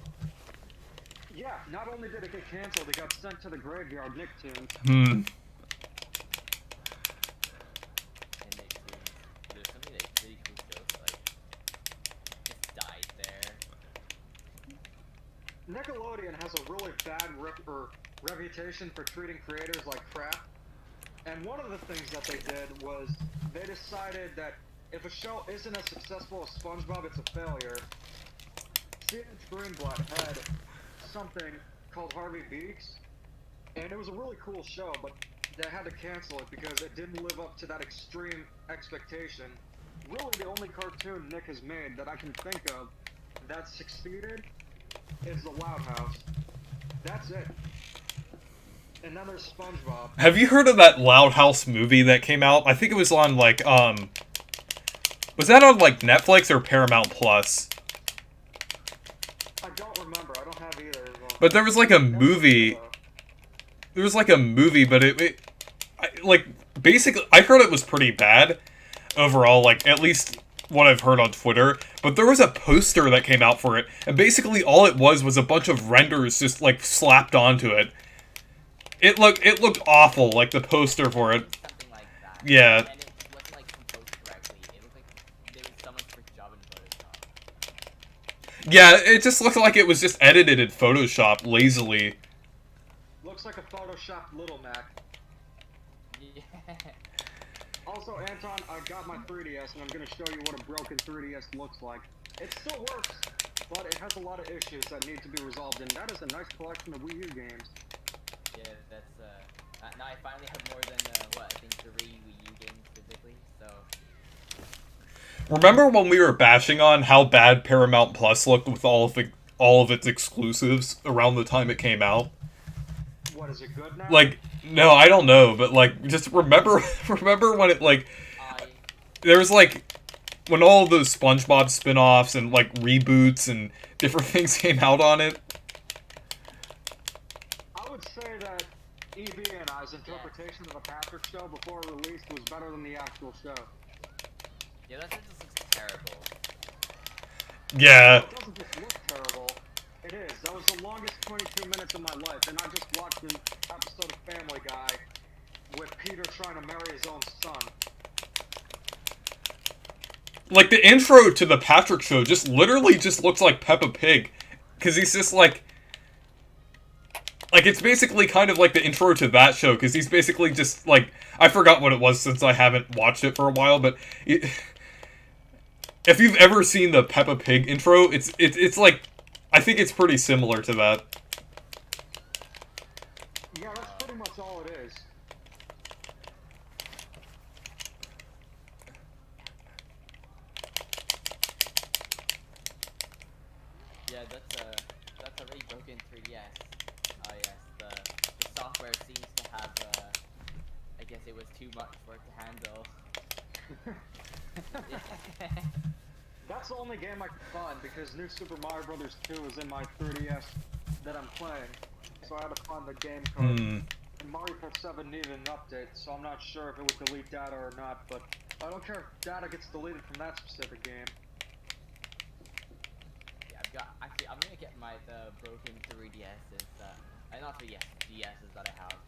Yeah, not only did it get canceled, it got sent to the graveyard, Nicktoons. There's something that really cool shows, like, just died there. Nickelodeon has a really bad reputation for treating creators like crap. And one of the things that they did was they decided that if a show isn't as successful as SpongeBob, it's a failure. CNH Greenblatt had something called Harvey Beaks, and it was a really cool show, but they had to cancel it because it didn't live up to that extreme expectation. Really, the only cartoon Nick has made that I can think of that succeeded is The Loud House. That's it. And then there's SpongeBob. Have you heard of that Loud House movie that came out? I think it was on, like, was that on, like, Netflix or Paramount Plus? I don't remember. I don't have either of them. But there was, like, a movie. There was, like, a movie, but like, basically, I heard it was pretty bad overall, like, at least what I've heard on Twitter. But there was a poster that came out for it, and basically all it was a bunch of renders just, like, slapped onto it. It looked awful, like the poster for it. Something like that. Yeah. And it wasn't like composed correctly. It looked like they did someone's first job in Photoshop. Yeah, it just looked like it was just edited in Photoshop lazily. Looks like a Photoshopped Little Mac. Yeah. Also, Anton, I got my 3DS, and I'm going to show you what a broken 3DS looks like. It still works, but it has a lot of issues that need to be resolved, and that is a nice collection of Wii U games. Yeah, that's, now I finally have more than, what, I think 3 Wii U games physically, so... Remember when we were bashing on how bad Paramount Plus looked with all of its exclusives around the time it came out? What, is it good now? Like, no, I don't know, but, like, just remember when it, like... There was, like, when all of those SpongeBob spin-offs and, like, reboots and different things came out on it. I would say that EB and I's interpretation of the Patrick show before it released was better than the actual show. Yeah, that just looks terrible. Yeah. It doesn't just look terrible. It is. That was the longest 22 minutes of my life, and I just watched an episode of Family Guy with Peter trying to marry his own son. Like, the intro to the Patrick show just literally just looks like Peppa Pig. Because he's just like, it's basically kind of like the intro to that show, because he's basically just, like, I forgot what it was since I haven't watched it for a while, but if you've ever seen the Peppa Pig intro, it's like, I think it's pretty similar to that. Yeah, that's pretty much all it is. Yeah, that's a really broken 3DS. Oh yes, the software seems to have, I guess it was too much for it to handle. That's the only game I can find, because New Super Mario Bros. 2 is in my 3DS that I'm playing, so I had to find the game code. And Mario Kart 7 needed an update, so I'm not sure if it would delete data or not, but I don't care if data gets deleted from that specific game. Yeah, actually, I'm gonna get the broken 3DSs, not 3DS, DSs that I have.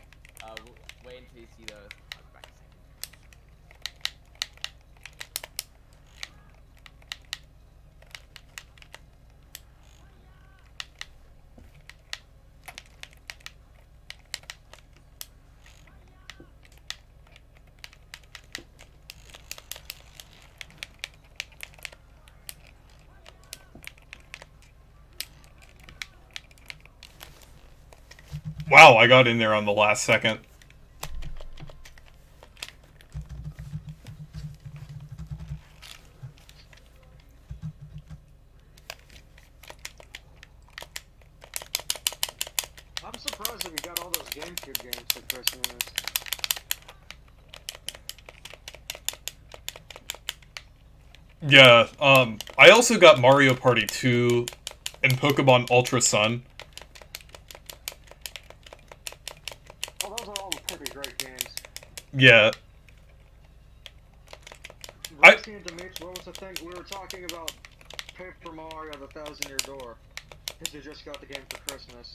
Wait until you see those. I'll be back in a second. Wow, I got in there on the last second. I'm surprised that we got all those GameCube games for Christmas. Yeah, I also got Mario Party 2 and Pokemon Ultra Sun. Oh, those are all pretty great games. Yeah. Racing and Dimitri, what was the thing? We were talking about Paper Mario, the Thousand Year Door. Because you just got the game for Christmas.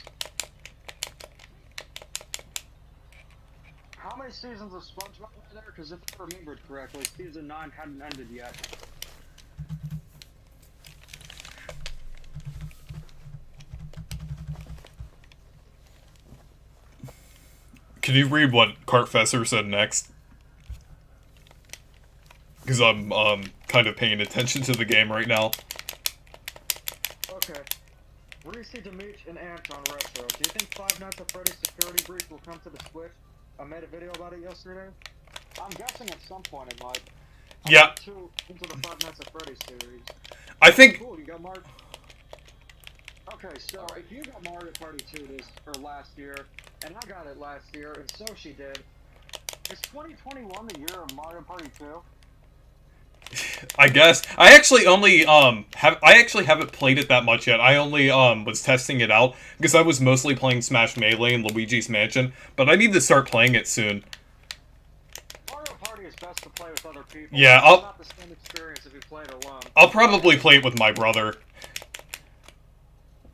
How many seasons of SpongeBob were there? Because if I remembered correctly, season 9 hadn't ended yet. Can you read what Cartfesser said next? Because I'm, kind of paying attention to the game right now. Okay. Reese, Demeech, and Anton Retro. Do you think Five Nights at Freddy's Security Breach will come to the Switch? I made a video about it yesterday. I'm guessing at some point it might. Yeah. Into the Five Nights at Freddy's series. I think... Cool, you got Mario... Okay, so if you got Mario Party 2 last year, and I got it last year, and so she did, is 2021 the year of Mario Party 2? I guess. I actually only, I actually haven't played it that much yet. I only, was testing it out, because I was mostly playing Smash Melee and Luigi's Mansion, but I need to start playing it soon. Mario Party is best to play with other people. Yeah, It's not the same experience if you play it alone. I'll probably play it with my brother.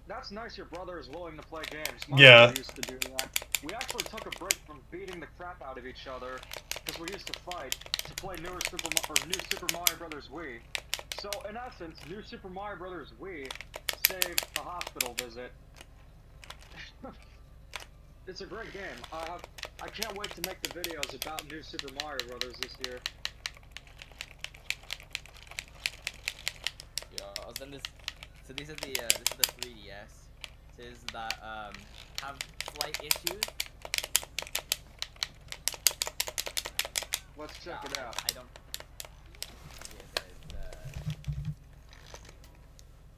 That's nice your brother is willing to play games. Yeah. Brother used to do that. We actually took a break from beating the crap out of each other, because we used to fight, to play New Super Mario Bros. Wii. So, in essence, New Super Mario Bros. Wii saved a hospital visit. It's a great game. I can't wait to make the videos about New Super Mario Bros. This year. Yeah, I'll send this. So these are the this is the 3DS. This is that have slight issues. Let's check it out. I don't.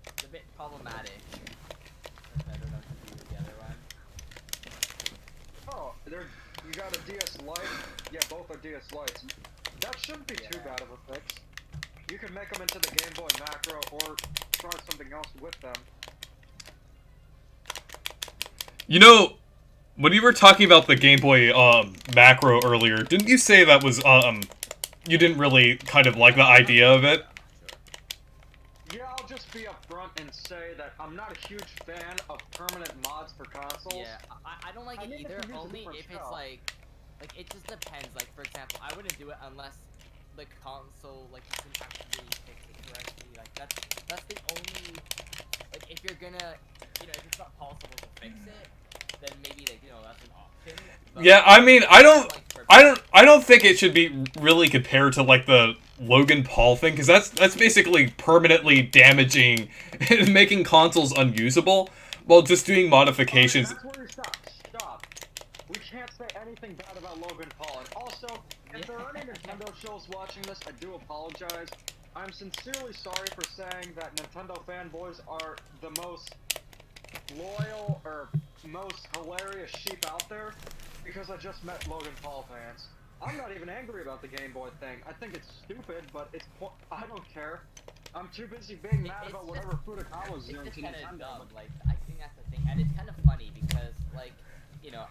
It's a bit problematic. I don't know if you do the other one. Oh, you got a DS Lite? Yeah, both are DS Lites. That shouldn't be too bad of a fix. You can make them into the Game Boy Macro or try something else with them. You know, when you were talking about the Game Boy, Macro earlier, didn't you say that was, you didn't really kind of like the idea of it? Yeah, I'll just be upfront and say that I'm not a huge fan of permanent mods for consoles. Yeah, I don't like it either, only if it's like, it just depends. Like, for example, I wouldn't do it unless the console, like, you can actually fix it correctly. Like, that's the only, like, if you're gonna, you know, if it's not possible to fix it, then maybe, like, you know, that's an option. But Yeah, I mean, I don't think it should be really compared to, like, the Logan Paul thing, because that's basically permanently damaging and making consoles unusable, while just doing modifications. That's where you stop. Stop. We can't say anything bad about Logan Paul. And also, if there are any Nintendo shows watching this, I do apologize. I'm sincerely sorry for saying that Nintendo fanboys are the most loyal or most hilarious sheep out there, because I just met Logan Paul fans. I'm not even angry about the Game Boy thing. I think it's stupid, but I don't care. I'm too busy being mad about whatever Fudakawa's doing to Nintendo. Dumb. Like, I think that's the thing, and it's kind of funny because, like, you know,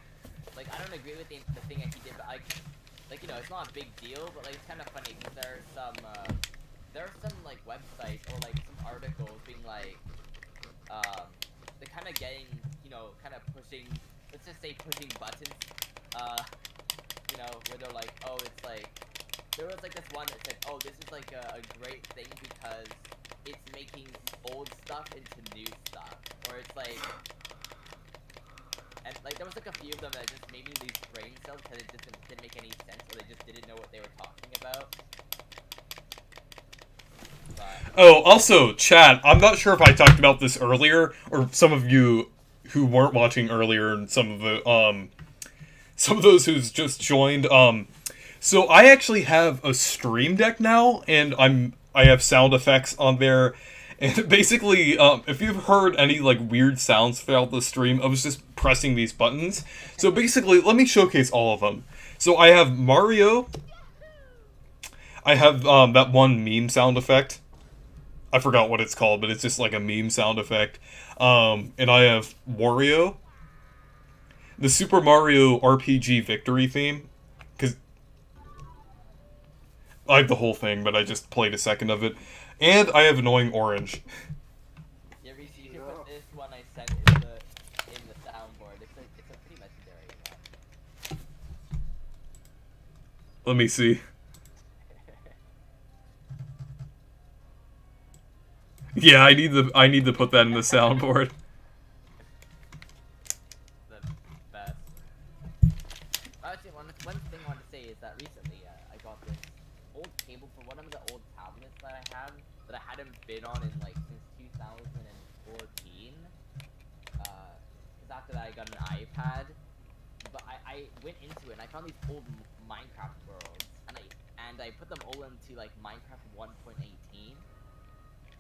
like, I don't agree with the thing that he did, but like, you know, it's not a big deal, but like, it's kind of funny because there are some like websites or like some articles being like, they're kind of getting, you know, kind of pushing, let's just say pushing buttons, you know, where they're like, oh, it's like, there was like this one that said, oh, this is like a great thing because it's making old stuff into new stuff, or it's like, and like there was like a few of them that just made me lose brain cells because it just didn't make any sense, or they just didn't know what they were talking about. But, Oh, also, chat, I'm not sure if I talked about this earlier, or some of you who weren't watching earlier, and some of those who's just joined. So I actually have a Stream Deck now, and I have sound effects on there. And basically, if you've heard any like weird sounds throughout the stream, I was just pressing these buttons. So basically, let me showcase all of them. So I have Mario. I have that one meme sound effect. I forgot what it's called, but it's just like a meme sound effect. And I have Wario. The Super Mario RPG victory theme. Because I have the whole thing, but I just played a second of it. And I have Annoying Orange. Yeah, Reese, you can put this one I sent in the soundboard. It's a pretty legendary one. Let me see. Yeah, I need to put that in the soundboard. The best. Actually, one thing I want to say is that recently I got this old cable for one of the old tablets that I have that I hadn't been on in like since 2014. Because after that I got an iPad, but I went into it and I found these old Minecraft worlds and I put them all into like Minecraft 1.18.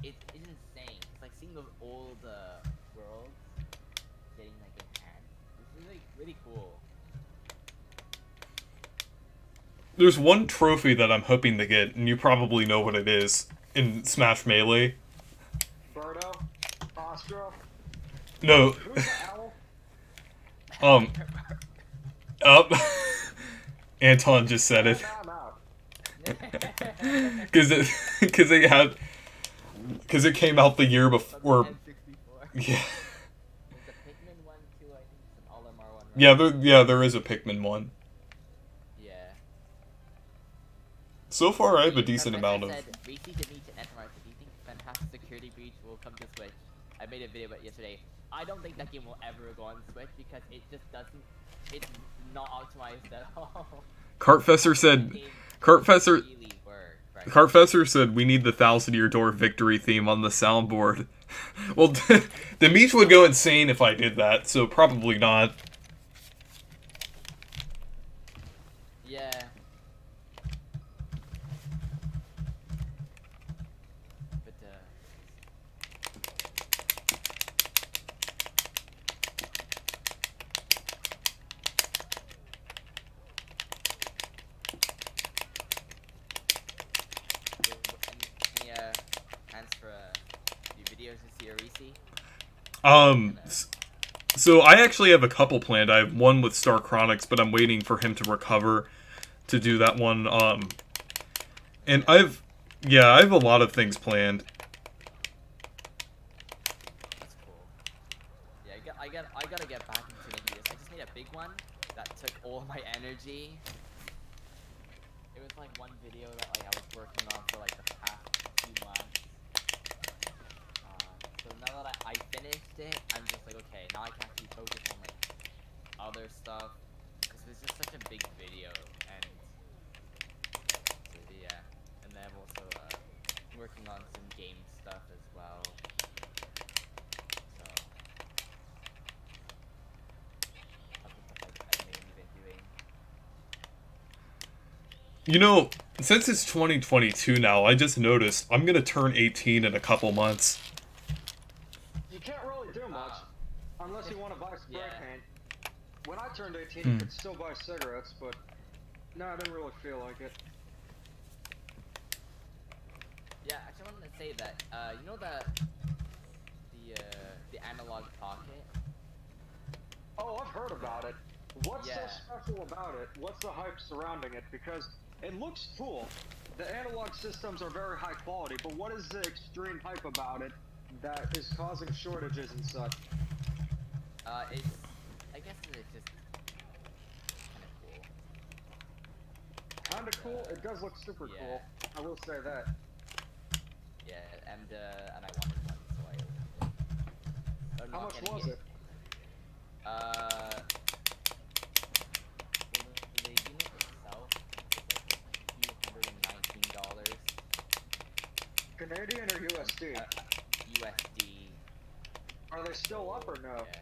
It's insane. It's like seeing those old worlds getting like enhanced. It's really really cool. There's one trophy that I'm hoping to get, and you probably know what it is, in Smash Melee. Birdo? Ostro? No. Who's the owl? Up. Anton just said it. I'm out. Because it came out the year before. N64. Yeah. There's a Pikmin one too, I think it's an Olimar one, right? There is a Pikmin one. Yeah. So far, I have a decent amount of. Said, Reese did need to enter our do you think Fantastic Security Breach will come to Switch? I made a video about it yesterday. I don't think that game will ever go on Switch because it just doesn't. It's not optimized at all. Cartfesser said. Cartfesser. Really work, right? Cartfesser said we need the 1,000-Year Door victory theme on the soundboard. Well, the Meech would go insane if I did that, so probably not. Yeah. But any plans for new videos this year, Reese? So I actually have a couple planned. I have one with Star Chronics, but I'm waiting for him to recover to do that one. And I have a lot of things planned. That's cool. Yeah, I gotta get back into making this. I just made a big one that took all my energy. It was like one video that like I was working on for like the past few months. So now that I finished it, I'm just like, okay, now I can actually focus on like other stuff because this is such a big video, and so, yeah. And then I'm also working on some game stuff as well. So that's the stuff I've mainly been doing. You know, since it's 2022 now, I just noticed I'm gonna turn 18 in a couple months. You can't really do much unless you want to buy spray Yeah. paint. When I turned 18, you could still buy cigarettes, but no, I didn't really feel like it. Yeah, actually, I wanted to say that you know the analog pocket. Oh, I've heard about it. What's Yeah. so special about it? What's the hype surrounding it? Because it looks cool. The analog systems are very high quality, but what is the extreme hype about it that is causing shortages and such? I guess it's just kind of cool. Kinda cool? It does look super Yeah. cool. I will say that. Yeah, and I wanted one, so I opened it. So I'm How not much getting was it? Well, the unit itself is like $219. Canadian or USD? USD. Are they still up or no? Yeah.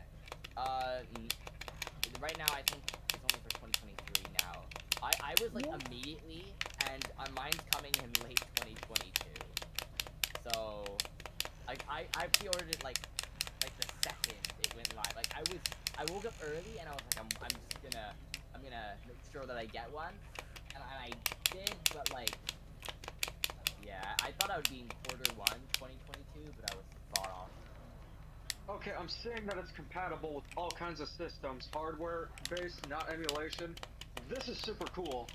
Right now I think it's only for 2023 now. I was like immediately, and mine's coming in late 2022. So, like I pre-ordered it like the second it went live. Like I woke up early and I was like I'm gonna make sure that I get one, and I did, but like yeah, I thought I would be in Q1 2022, but I was far off. Okay, I'm seeing that it's compatible with all kinds of systems, hardware-based, not emulation. This is super cool.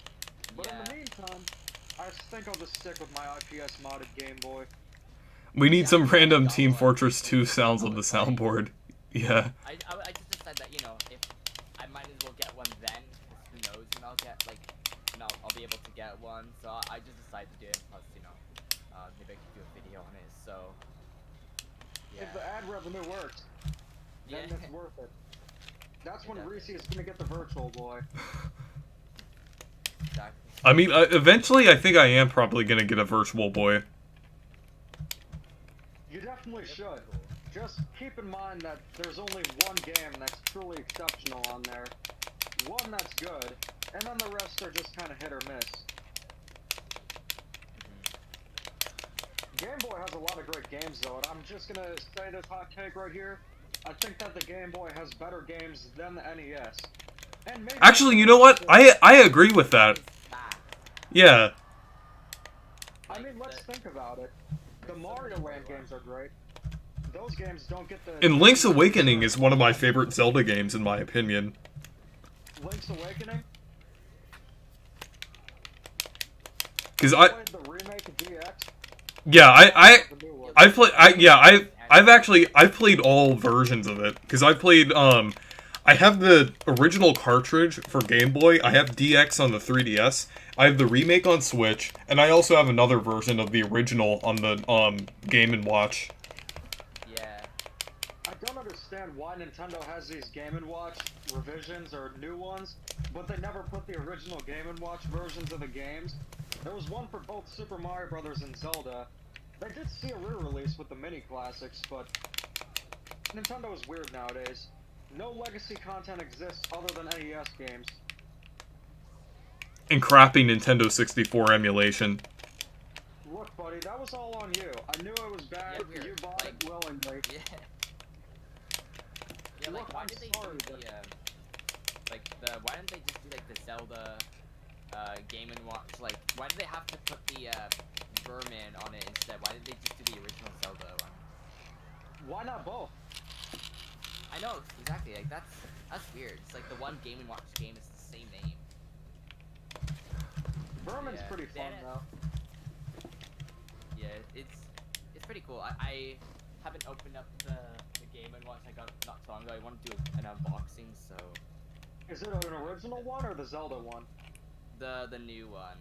But in the meantime, I think I'll just stick with my IPS modded Game Boy. We need some random Team Fortress 2 sounds on the soundboard. Yeah. I just decided that, you know, if I might as well get one then, because who knows when I'll get, like, you know, I'll be able to get one. So I just decided to do it, plus, you know, maybe I could do a video on it, so... Yeah. If the ad revenue works, then it's worth it. That's when Reese is gonna get the Virtual Boy. Exactly. I mean, eventually I think I am probably gonna get a Virtual Boy. You definitely should. Just keep in mind that there's only one game that's truly exceptional on there. One that's good, and then the rest are just kind of hit or miss. Game Boy has a lot of great games though, and I'm just gonna say this hot take right here. I think that the Game Boy has better games than the NES. And maybe Actually, you know what? I agree with that. Yeah. I mean, let's think about it. The Mario Land games are great. Those games don't get the... And Link's Awakening is one of my favorite Zelda games, in my opinion. Link's Awakening? Because I played the remake of DX. Yeah, I've played all versions of it, because I played, I have the original cartridge for Game Boy, I have DX on the 3DS, I have the remake on Switch, and I also have another version of the original on the, Game & Watch. Yeah. I don't understand why Nintendo has these Game & Watch revisions or new ones, but they never put the original Game & Watch versions of the games. There was one for both Super Mario Bros. And Zelda. They did see a re-release with the mini classics, but Nintendo is weird nowadays. No legacy content exists other than NES games. And crappy Nintendo 64 emulation. Look, buddy, that was all on you. I knew it was bad. Yeah, you bought it willingly. Yeah. Yeah, like, Look, why I'm did they sorry, do the, why didn't they just do, like, the Zelda, Game & Watch, like, why did they have to put the, Vermin on it instead? Why did they just do the original Zelda one? Why not both? I know, exactly, like, that's weird. It's like the one Game & Watch game is the same name. Vermin's pretty fun, though. Yeah, it's pretty cool. I haven't opened up the Game & Watch I got not so long ago. I want to do an unboxing, so... Is it an original one or the Zelda one? The new one.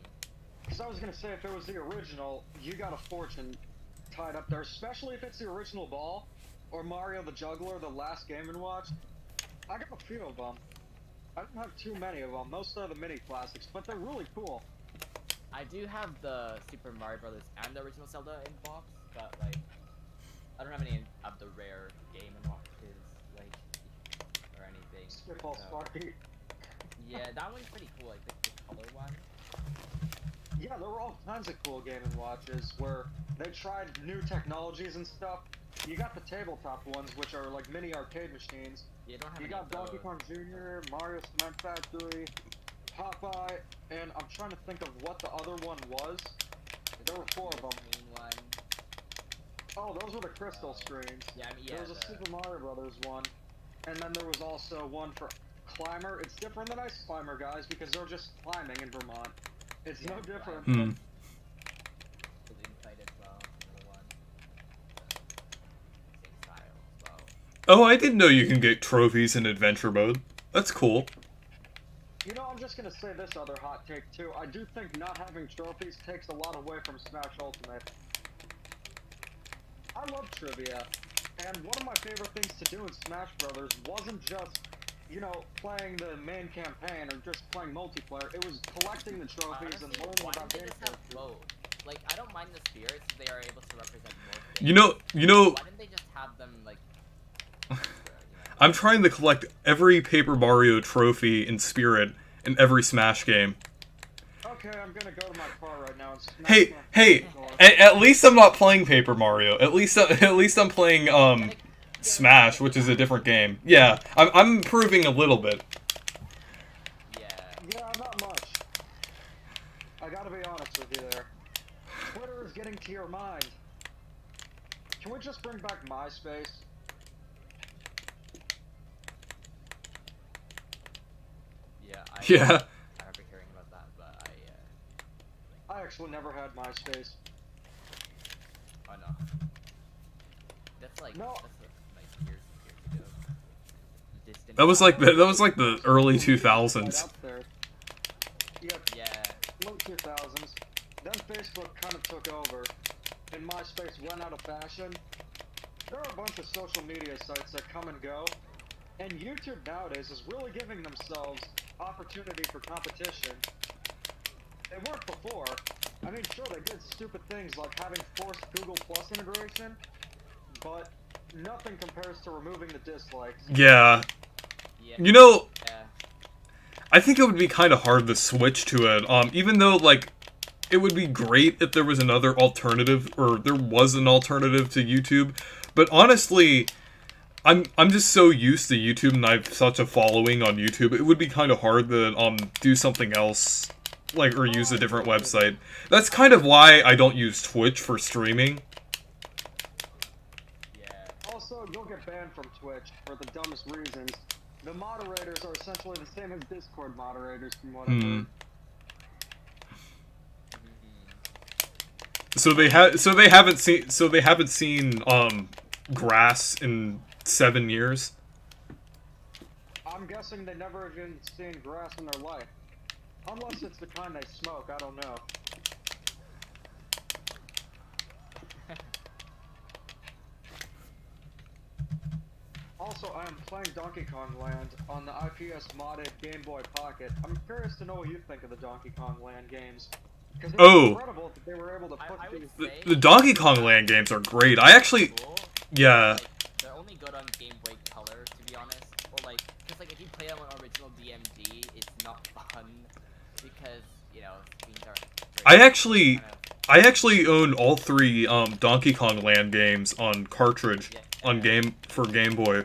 Because I was going to say, if it was the original, you got a fortune tied up there, especially if it's the original ball, or Mario the Juggler, the last Game & Watch. I got a few of them. I don't have too many of them. Most are the mini classics, but they're really cool. I do have the Super Mario Bros. And the original Zelda in box, but like, I don't have any of the rare Game & Watches, like, or anything. Spitball Sparky. Yeah, that one's pretty cool, like the color one. Yeah, there were all kinds of cool Game & Watches where they tried new technologies and stuff. You got the tabletop ones, which are like mini arcade machines. You don't have You any got of Donkey those. Kong Jr., Mario Cement Factory, Popeye, and I'm trying to think of what the other one was. There were 4 of them. One. Oh, those were the crystal screens. Yeah, I mean, yeah. There was a Super Mario Brothers one, and then there was also one for Climber. It's different than Ice Climber, guys, because they're just climbing in Vermont. It's no different. Hmm. Oh, I didn't know you can get trophies in adventure mode. That's cool. You know, I'm just gonna say this other hot take too. I do think not having trophies takes a lot away from Smash Ultimate. I love trivia, and one of my favorite things to do in Smash Brothers wasn't just, you know, playing the main campaign or just playing multiplayer. It was collecting the trophies and learning about they game just have both? Like, I don't mind the spirits if they are able to represent more things. You know. Why didn't they just have them like? I'm trying to collect every Paper Mario trophy in Spirit in every Smash game. Okay, I'm gonna go to my car right now and smash Hey, at least I'm not playing Paper Mario. At least I'm playing Smash, which is a different game. Yeah, I'm improving a little bit. Yeah, not much. I gotta be honest with you there. Twitter is getting to your mind. Can we just bring back MySpace? Yeah, Yeah. I remember hearing about that, but I actually never had MySpace. oh no. That's like years and years ago. Distant That was like the early 2000s. Out there. Yeah. Late 2000s. Then Facebook kind of took over, and MySpace went out of fashion. There are a bunch of social media sites that come and go, and YouTube nowadays is really giving themselves opportunity for competition. They weren't before. I mean, sure, they did stupid things like having forced Google Plus integration, but nothing compares to removing the dislikes. Yeah. Yeah. You know, Yeah. I think it would be kind of hard to switch to it. Even though, like, it would be great if there was another alternative, or there was an alternative to YouTube. But honestly, I'm just so used to YouTube, and I have such a following on YouTube. It would be kind of hard to do something else, like, or use a different website. That's kind of why I don't use Twitch for streaming. Yeah. Also, you'll get banned from Twitch for the dumbest reasons. The moderators are essentially the same as Discord moderators, from what I've heard. So they haven't seen grass in 7 years. I'm guessing they never even seen grass in their life. Unless it's the kind they smoke, I don't know. Also, I am playing Donkey Kong Land on the IPS modded Game Boy Pocket. I'm curious to know what you think of the Donkey Kong Land games. Because it's incredible that they were able to put I would these... say The Donkey Kong Land games are great. I actually, cool. yeah. Like, they're only good on Game Boy Color, to be honest. Or like, cause like if you play them on original DMD, it's not fun because things are. I actually own all 3 Donkey Kong Land games on cartridge for Game Boy.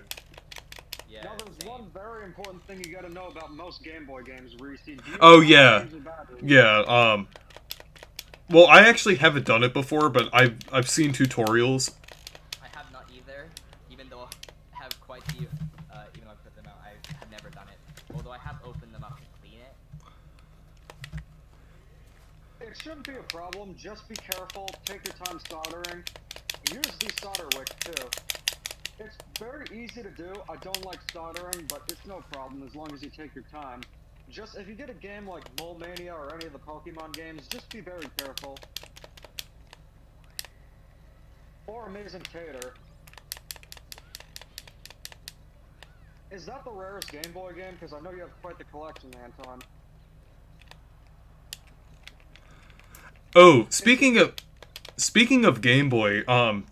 Yeah. Now there's one very important thing you gotta know about most Game Boy games, Reese. Oh yeah, yeah. Well, I actually haven't done it before, but I've seen tutorials. I have not either, even though I have quite a few. Even though I put them out, I have never done it. Although I have opened them up to clean it. It shouldn't be a problem, just be careful, take your time soldering. Use the solder wick too. It's very easy to do, I don't like soldering, but it's no problem as long as you take your time. Just, if you get a game like Mole Mania or any of the Pokemon games, just be very careful. Or Amazing Tater. Is that the rarest Game Boy game? Because I know you have quite the collection, Anton. Oh, speaking of Game Boy,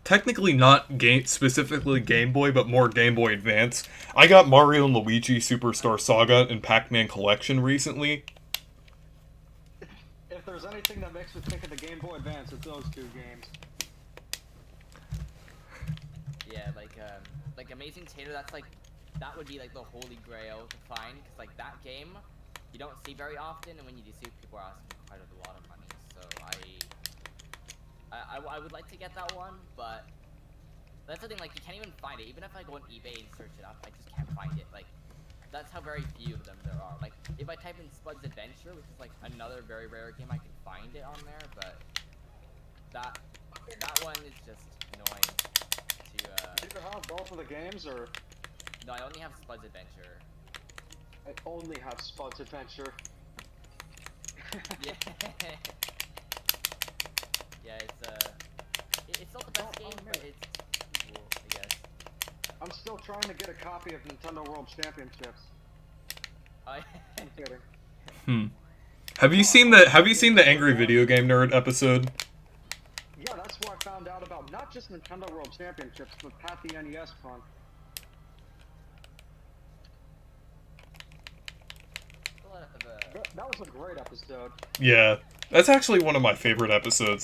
technically not specifically Game Boy, but more Game Boy Advance. I got Mario and Luigi Superstar Saga and Pac-Man Collection recently. If there's anything that makes me think of the Game Boy Advance, it's those 2 games. Yeah, like Amazing Tater. That would be like the holy grail to find, because like that game, you don't see very often, and when you do see, people are asking quite a lot of money. So I would like to get that one, but that's the thing, like, you can't even find it. Even if I go on eBay and search it up, I just can't find it. Like, that's how very few of them there are. Like, if I type in Spud's Adventure, which is like another very rare game, I can find it on there, but that one is just annoying to Do you have both of the games, or...? No, I only have Spud's Adventure. I only have Spud's Adventure. Yeah. Yeah, it's not the best game, but it's cool, I guess. I'm still trying to get a copy of Nintendo World Championships. I'm kidding. Have you seen the Angry Video Game Nerd episode? Yeah, that's where I found out about not just Nintendo World Championships, but Pat the NES Punk. That was a great episode. Yeah, that's actually one of my favorite episode.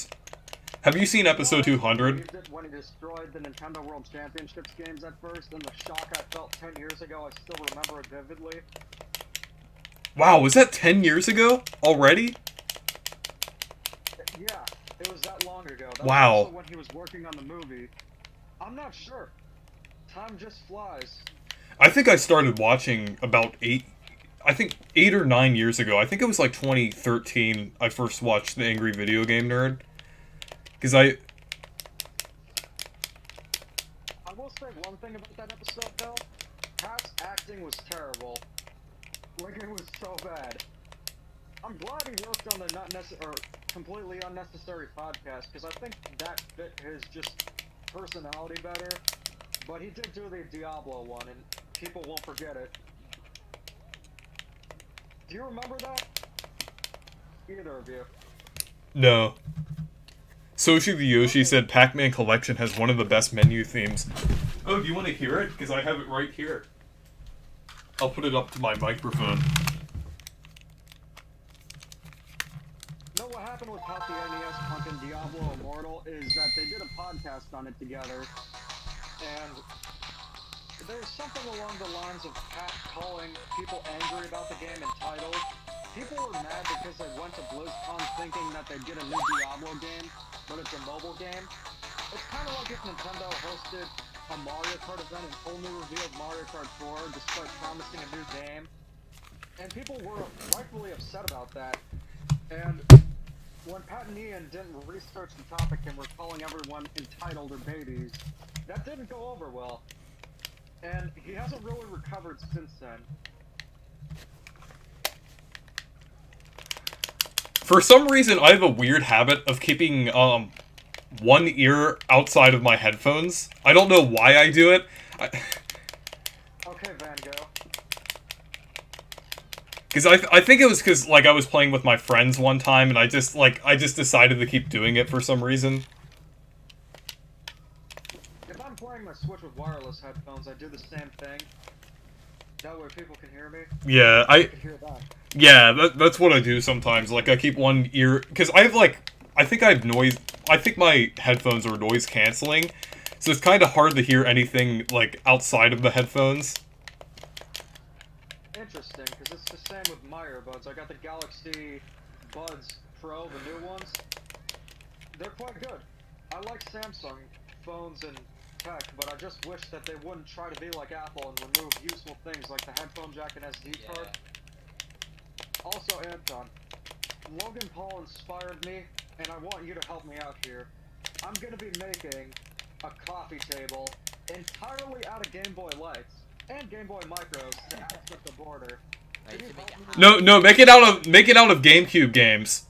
Have you seen episode 200? When he destroyed the Nintendo World Championships games at first, and the shock I felt 10 years ago, I still remember it vividly. Wow, was that 10 years ago already? Yeah, it was that long ago. That Wow. was also when he was working on the movie. I'm not sure. Time just flies. I think I started watching about 8 or 9 years ago. I think it was like 2013 I first watched The Angry Video Game Nerd. Because I will say one thing about that episode, though. Pat's acting was terrible. Like, it was so bad. I'm glad he worked on the completely unnecessary podcast, because I think that fit his just personality better. But he did do the Diablo one, and people won't forget it. Do you remember that? Either of you? No. Soshi the Yoshi said Pac-Man Collection has one of the best menu themes. Oh, do you want to hear it? Because I have it right here. I'll put it up to my microphone. No, what happened with Pop the NES Punk and Diablo Immortal is that they did a podcast on it together, and there's something along the lines of Pat calling people angry about the game entitled. People were mad because they went to BlizzCon thinking that they'd get a new Diablo game, but it's a mobile game. It's kind of like if Nintendo hosted a Mario Kart event and only revealed Mario Kart 4 despite promising a new game. And people were rightfully upset about that. And when Pat and Ian didn't research the topic and were calling everyone entitled or babies, that didn't go over well. And he hasn't really recovered since then. For some reason, I have a weird habit of keeping, one ear outside of my headphones. I don't know why I do it. Okay, Van Gogh. Because I think it was because, like, I was playing with my friends one time, and I just decided to keep doing it for some reason. If I'm playing my Switch with wireless headphones, I do the same thing. That way people can hear me. Yeah, I can hear that. Yeah, that's what I do sometimes. Like, I keep one ear... Because I have, like... I think I have noise... I think my headphones are noise canceling. So it's kind of hard to hear anything, like, outside of the headphones. Interesting, because it's the same with my earbuds. I got the Galaxy Buds Pro, the new ones. They're quite good. I like Samsung phones and tech, but I just wish that they wouldn't try to be like Apple and remove useful things like the headphone jack and SD card. Also, Anton, Logan Paul inspired me, and I want you to help me out here. I'm gonna be making a coffee table entirely out of Game Boy Lights and Game Boy Micros to access the border. No, make it out of GameCube games.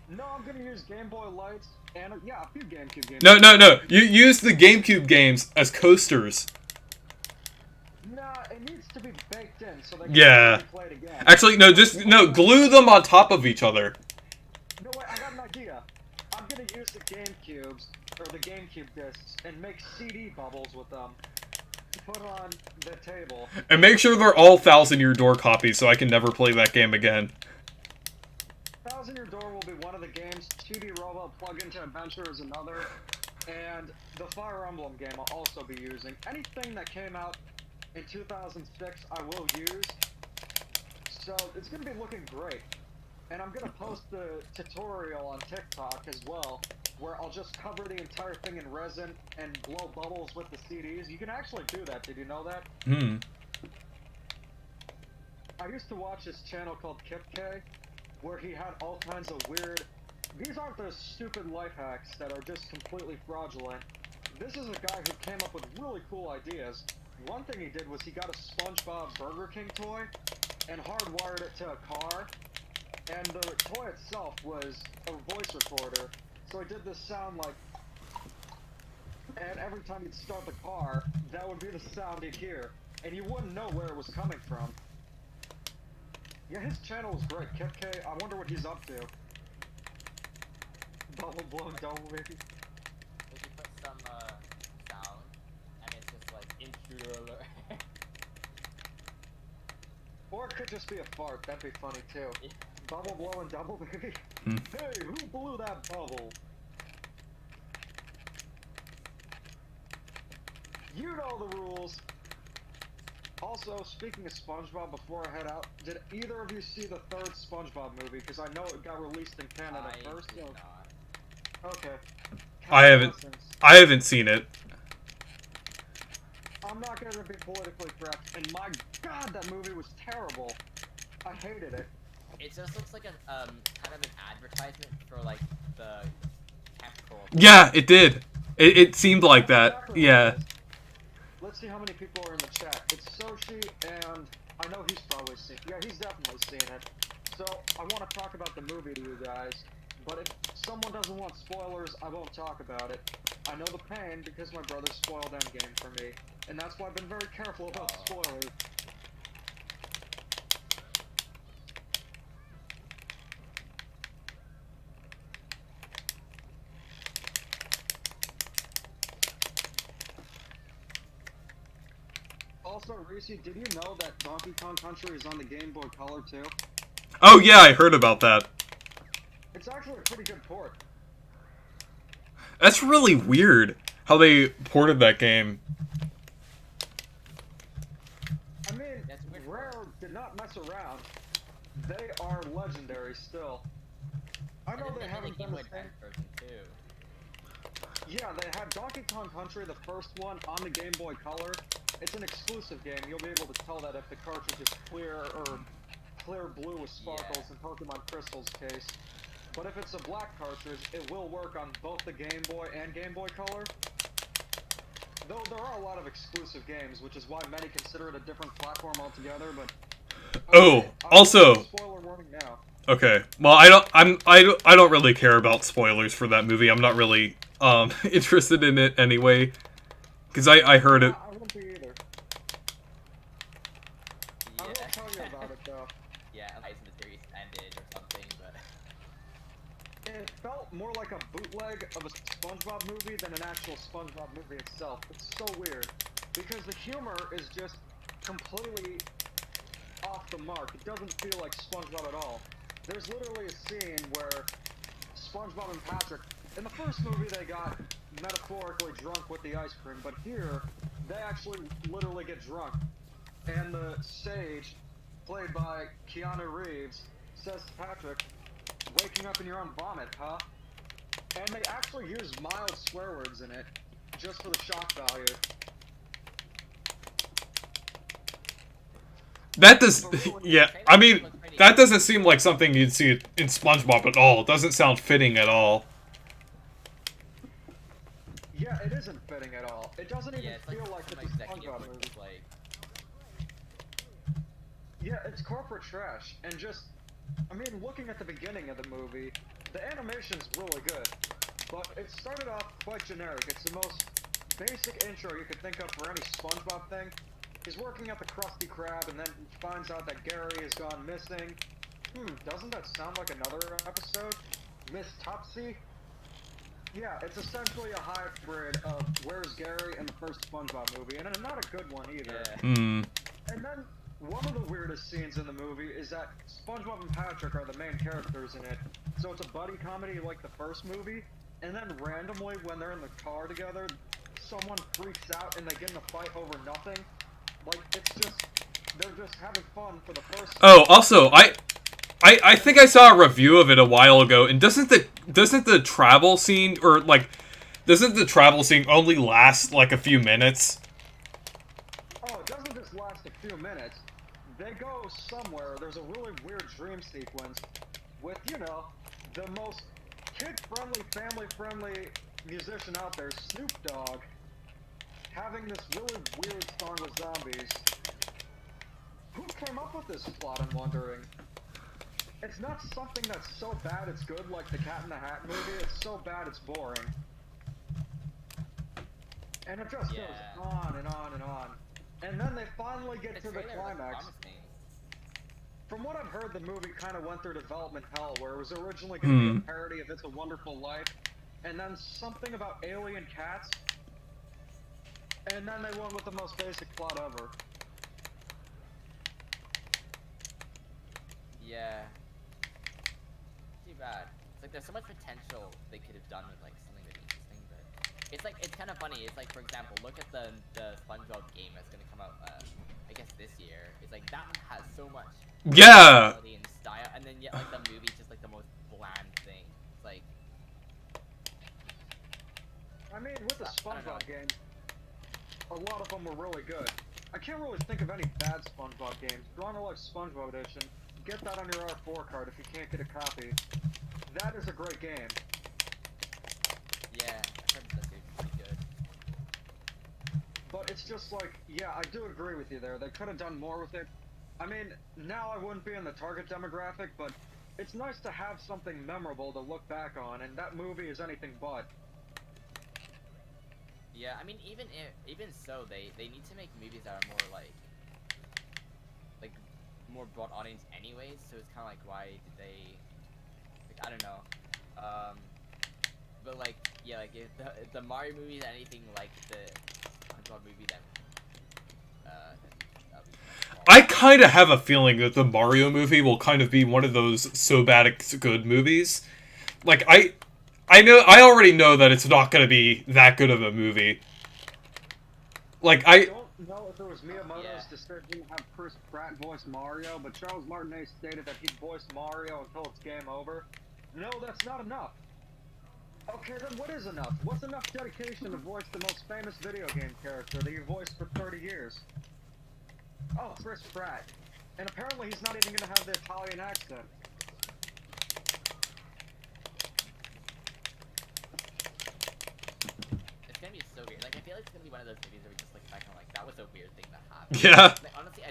No, I'm gonna use Game Boy Lights and a few GameCube games. No. You use the GameCube games as coasters. Nah, it needs to be baked in so they can Yeah. play it again. Actually, no, glue them on top of each other. No, wait, I got an idea. I'm gonna use the GameCubes, or the GameCube discs, and make CD bubbles with them. Put on the table. And make sure they're all Thousand Year Door copies so I can never play that game again. Thousand Year Door will be one of the games, Chibi Robo Plug Into Adventure is another, and the Fire Emblem game I'll also be using. Anything that came out in 2006 I will use, so it's going to be looking great. And I'm going to post the tutorial on TikTok as well, where I'll just cover the entire thing in resin and blow bubbles with the CDs. You can actually do that, did you know that? I used to watch this channel called Kipkay, where he had all kinds of weird... These aren't those stupid life hacks that are just completely fraudulent. This is a guy who came up with really cool ideas. One thing he did was he got a SpongeBob Burger King toy and hardwired it to a car. And the toy itself was a voice recorder. So he did this sound like... And every time he'd start the car, that would be the sound he'd hear. And you wouldn't know where it was coming from. Yeah, his channel was great. Kipkay, I wonder what he's up to. Bubble blown double maybe. If you put some sound, and it's just like intruder alert. Or it could just be a fart. That'd be funny too. Yeah. Bubble blowing double baby. Hmm. Hey, who blew that bubble? You know the rules. Also, speaking of SpongeBob, before I head out, did either of you see the third SpongeBob movie? Because I know it got released in Canada first. I did not. Okay. I haven't seen it. I'm not gonna be politically correct, and my god, that movie was terrible. I hated it. It just looks like a kind of an advertisement for like the Kipkay. Yeah, it did. It seemed like That's that. exactly Yeah. what it is. Let's see how many people are in the chat. It's Soshi, and I know he's probably seen. Yeah, he's definitely seen it. So I want to talk about the movie to you guys. But if someone doesn't want spoilers, I won't talk about it. I know the pain because my brother spoiled Endgame for me, and that's why I've been very careful about spoilers. Also, Reese, did you know that Donkey Kong Country is on the Game Boy Color too? Oh yeah, I heard about that. It's actually a pretty good port. That's really weird how they ported that game. I mean, Rare did not mess around. They are legendary still. I know they haven't done the same. Version too. Yeah, they had Donkey Kong Country, the first one, on the Game Boy Color. It's an exclusive game. You'll be able to tell that if the cartridge is clear or clear blue with sparkles in Pokemon Crystal's case. But if it's a black cartridge, it will work on both the Game Boy and Game Boy Color. Though there are a lot of exclusive games, which is why many consider it a different platform altogether, but... Oh, also... Spoiler warning now. Okay. Well, I don't really care about spoilers for that movie. I'm not really interested in it anyway. Because I heard it. I wouldn't be either. Yeah. I will tell you about it though. Yeah, unless the series ended or something, but... It felt more like a bootleg of a SpongeBob movie than an actual SpongeBob movie itself. It's so weird. Because the humor is just completely off the mark. It doesn't feel like SpongeBob at all. There's literally a scene where SpongeBob and Patrick, in the first movie they got metaphorically drunk with the ice cream, but here, they actually literally get drunk. And the sage, played by Keanu Reeves, says to Patrick, "Waking up in your own vomit, huh?" And they actually use mild swear words in it, just for the shock value. That does... Yeah, I mean, that doesn't seem like something you'd see in SpongeBob at all. It doesn't sound fitting at all. Yeah, it isn't fitting at all. It doesn't even it's feel like it's a SpongeBob movie. Like... Yeah, it's corporate trash, and just... I mean, looking at the beginning of the movie, the animation's really good, but it started off quite generic. It's the most basic intro you could think of for any SpongeBob thing. He's working at the Krusty Krab and then finds out that Gary has gone missing. Doesn't that sound like another episode? Miss Topsy? Yeah, it's essentially a hybrid of Where's Gary and the first SpongeBob movie, and not a good one either. Yeah. Hmm. And then, one of the weirdest scenes in the movie is that SpongeBob and Patrick are the main characters in it, so it's a buddy comedy like the first movie, and then randomly, when they're in the car together, someone freaks out and they get in a fight over nothing. Like, it's just, they're just having fun for the first... Oh, also, I think I saw a review of it a while ago, and doesn't the travel scene, or, like, doesn't the travel scene only last, like, a few minutes? Oh, it doesn't just last a few minutes. They go somewhere, there's a really weird dream sequence with, you know, the most kid-friendly, family-friendly musician out there, Snoop Dogg, having this really weird song with zombies. Who came up with this plot, I'm wondering? It's not something that's so bad it's good, like the Cat in the Hat movie. It's so bad it's boring. And it just goes on and on and on. And then they finally get to the climax. From what I've heard, the movie kind of went through development hell, where it was originally going to be a parody of It's a Wonderful Life, and then something about alien cats, and then they went with the most basic plot ever. Yeah. Too bad. It's like there's so much potential they could have done with like something really interesting, but it's kind of funny. It's like, for example, look at the SpongeBob game that's gonna come out. I guess this year. It's like that one has so much. Yeah. And style, and then yet like the movie's just like the most bland thing. It's like. I mean, with the SpongeBob games, a lot of them were really good. I can't really think of any bad SpongeBob games. If you want to like SpongeBob Edition, get that on your R4 card if you can't get a copy. That is a great game. Yeah, I heard that's pretty good. But it's just like, yeah, I do agree with you there. They could have done more with it. I mean, now I wouldn't be in the target demographic, but it's nice to have something memorable to look back on, and that movie is anything but. Yeah, I mean, even so, they need to make movies that are more like more broad audience anyways. So it's kind of like, why did they? Like, I don't know. But like, yeah, like if the Mario movie is anything like the SpongeBob movie, then that'll be I kind of have a feeling that the Mario movie will kind of be one of those so bad it's good movies. Like I already know that it's not going to be that good of a movie. Like I don't know if it was Miyamoto's decision to have Chris Pratt voice Mario, but Charles Martinet stated that he'd voice Mario until it's game over. No, that's not enough. Okay, then what is enough? What's enough dedication to voice the most famous video game character that you voiced for 30 years? Oh, Chris Pratt. And apparently he's not even gonna have the Italian accent. It's gonna be so weird. Like, I feel like it's gonna be one of those movies where we just look back and like, that was a weird thing that happened. Yeah. Like, honestly,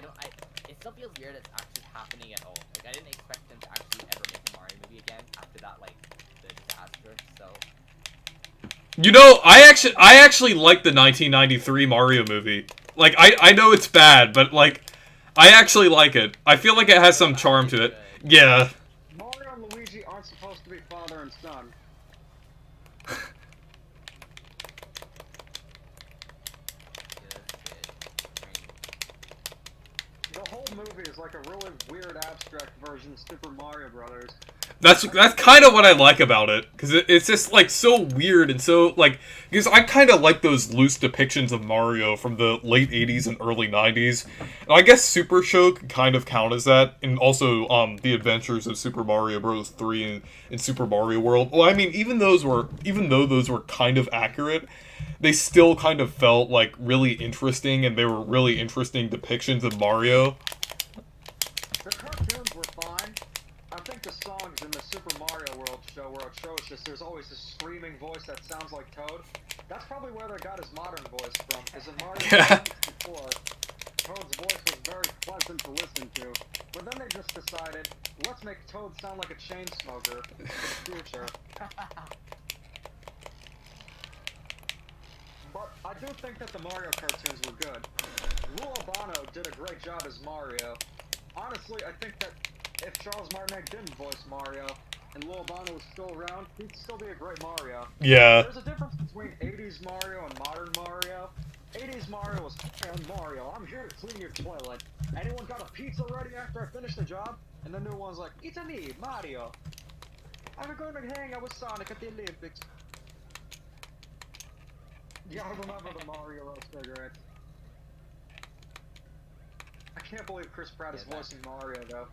it still feels weird it's actually happening at all. Like, I didn't expect them to actually ever make a Mario movie again after that, like, the disaster, so. You know, I actually like the 1993 Mario movie. Like, I know it's bad, but like, I actually like it. I feel like it has some charm to it. Yeah. Mario and Luigi aren't supposed to be father and son. The whole movie is like a really weird abstract version of Super Mario Brothers. That's kind of what I like about it, because it's just like so weird and so like, because I kind of like those loose depictions of Mario from the late 80s and early 90s. And I guess Super Show can kind of count as that, and also the Adventures of Super Mario Bros. 3 and Super Mario World. Well, I mean, even though those were kind of accurate, they still kind of felt like really interesting, and they were really interesting depictions of Mario. The cartoons were fine. I think the songs in the Super Mario World show were atrocious. There's always this screaming voice that sounds like Toad. That's probably where they got his modern voice from, because in Mario 64, Toad's voice was very pleasant to listen to. But then they just decided, let's make Toad sound like a chain smoker in the future. But I do think that the Mario cartoons were good. Lou Albano did a great job as Mario. Honestly, I think that if Charles Martinet didn't voice Mario, and Lou Albano was still around, he'd still be a great Mario. Yeah. There's a difference between 80s Mario and modern Mario. 80s Mario was, "Hey, I'm Mario, I'm here to clean your toilet. Anyone got a pizza ready after I finish the job?" And the new one's like, "It's a me, Mario. I'm going to hang out with Sonic at the Olympics." Yeah, I remember the Mario roast cigarettes. I can't believe Chris Pratt is voicing Mario, though.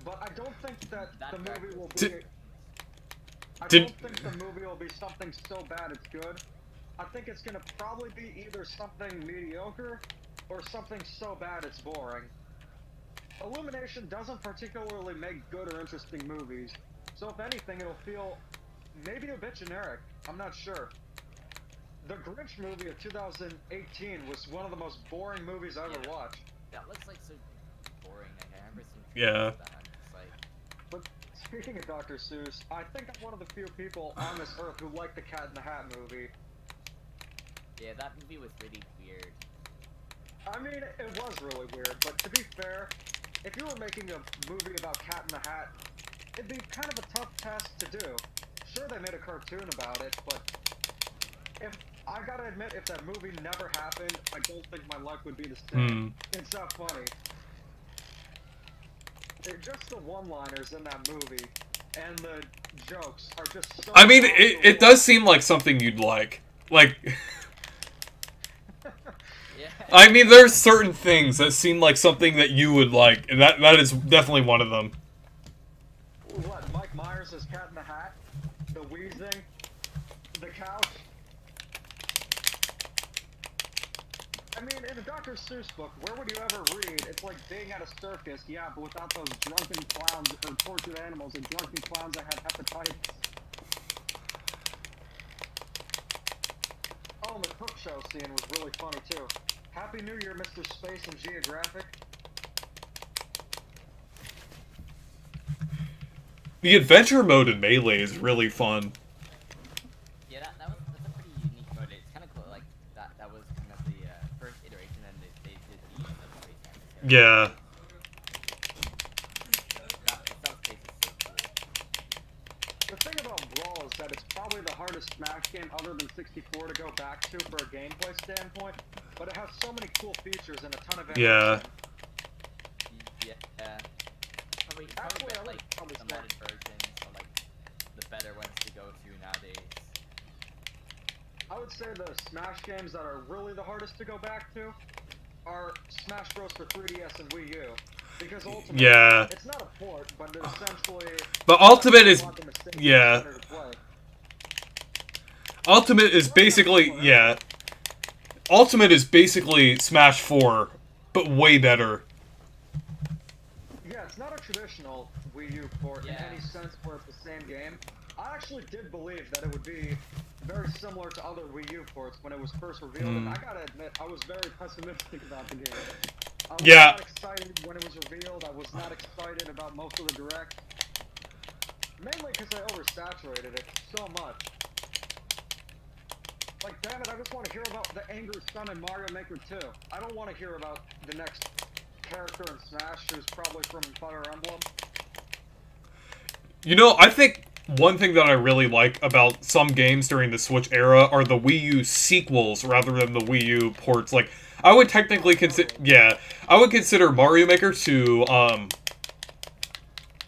But I don't think that the movie will be... I don't think the movie will be something so bad it's good. I think it's gonna probably be either something mediocre, or something so bad it's boring. Illumination doesn't particularly make good or interesting movies, so if anything it'll feel maybe a bit generic. I'm not sure. The Grinch movie of 2018 was one of the most boring movies I ever watched. That looks like so boring. Like, I remember seeing Yeah. that. It's like... But speaking of Dr. Seuss, I think I'm one of the few people on this earth who like the Cat in the Hat movie. Yeah, that movie was really weird. I mean, it was really weird, but to be fair, if you were making a movie about Cat in the Hat, it'd be kind of a tough task to do. Sure, they made a cartoon about it, but I gotta admit, if that movie never happened, I don't think my life would be the same. It's not funny. just the one-liners in that movie and the jokes are just so... I mean, it does seem like something you'd like. Like... Yeah. I mean, there's certain things that seem like something that you would like, and that is definitely one of them. What, Mike Myers as Cat in the Hat? The wheezing? The couch? I mean, in a Dr. Seuss book, where would you ever read, it's like being at a circus, yeah, but without those drunken clowns, or tortured animals, and drunken clowns that had hepatitis. Oh, and the cook show scene was really funny, too. Happy New Year, Mr. Space and Geographic. The adventure mode in Melee is really fun. Yeah, that's a pretty unique mode. It's kind of cool. Like that was kind of the first iteration, and they did the space game. Yeah. That space is so cool. The thing about Brawl is that it's probably the hardest Smash game other than 64 to go back to for a gameplay standpoint, but it has so many cool features and a ton of Yeah. Yeah. Probably Actually, I would like probably the say- modded versions, or like the better ones to go to nowadays. I would say the Smash games that are really the hardest to go back to are Smash Bros. For 3DS and Wii U. Because ultimately, Yeah. it's not a port, but it essentially... But Ultimate is... a lot of the mistakes yeah. better to play. Ultimate is basically... Yeah. Ultimate is basically Smash 4, but way better. Yeah, it's not a traditional Wii U port in Yeah. any sense where it's the same game. I actually did believe that it would be very similar to other Wii U ports when it was first revealed, and I gotta admit, I was very pessimistic about the game. I was Yeah. not excited when it was revealed, I was not excited about most of the direct. Mainly because I oversaturated it so much. Like, damn it, I just want to hear about the angry son in Mario Maker 2. I don't want to hear about the next character in Smash who's probably from Fire Emblem. You know, I think one thing that I really like about some games during the Switch era are the Wii U sequels rather than the Wii U ports. Like, I would technically consider... Yeah, I would consider Mario Maker 2,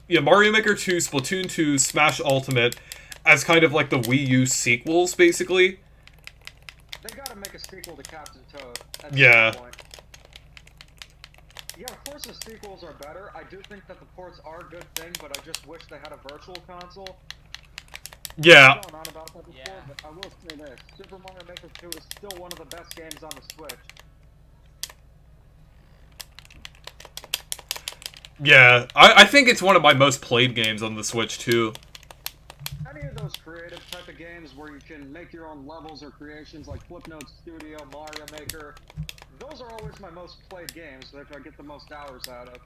yeah, Mario Maker 2, Splatoon 2, Smash Ultimate as kind of like the Wii U sequels, basically. They gotta make a sequel to Captain Toad at Yeah. some point. Yeah, of course the sequels are better. I do think that the ports are a good thing, but I just wish they had a virtual console. Yeah. I've gone on about that before, Yeah. but I will say this. Super Mario Maker 2 is still one of the best games on the Switch. Yeah, I think it's one of my most played games on the Switch, too. Any of those creative type of games where you can make your own levels or creations like Flipnote Studio, Mario Maker, those are always my most played games that I get the most hours out of.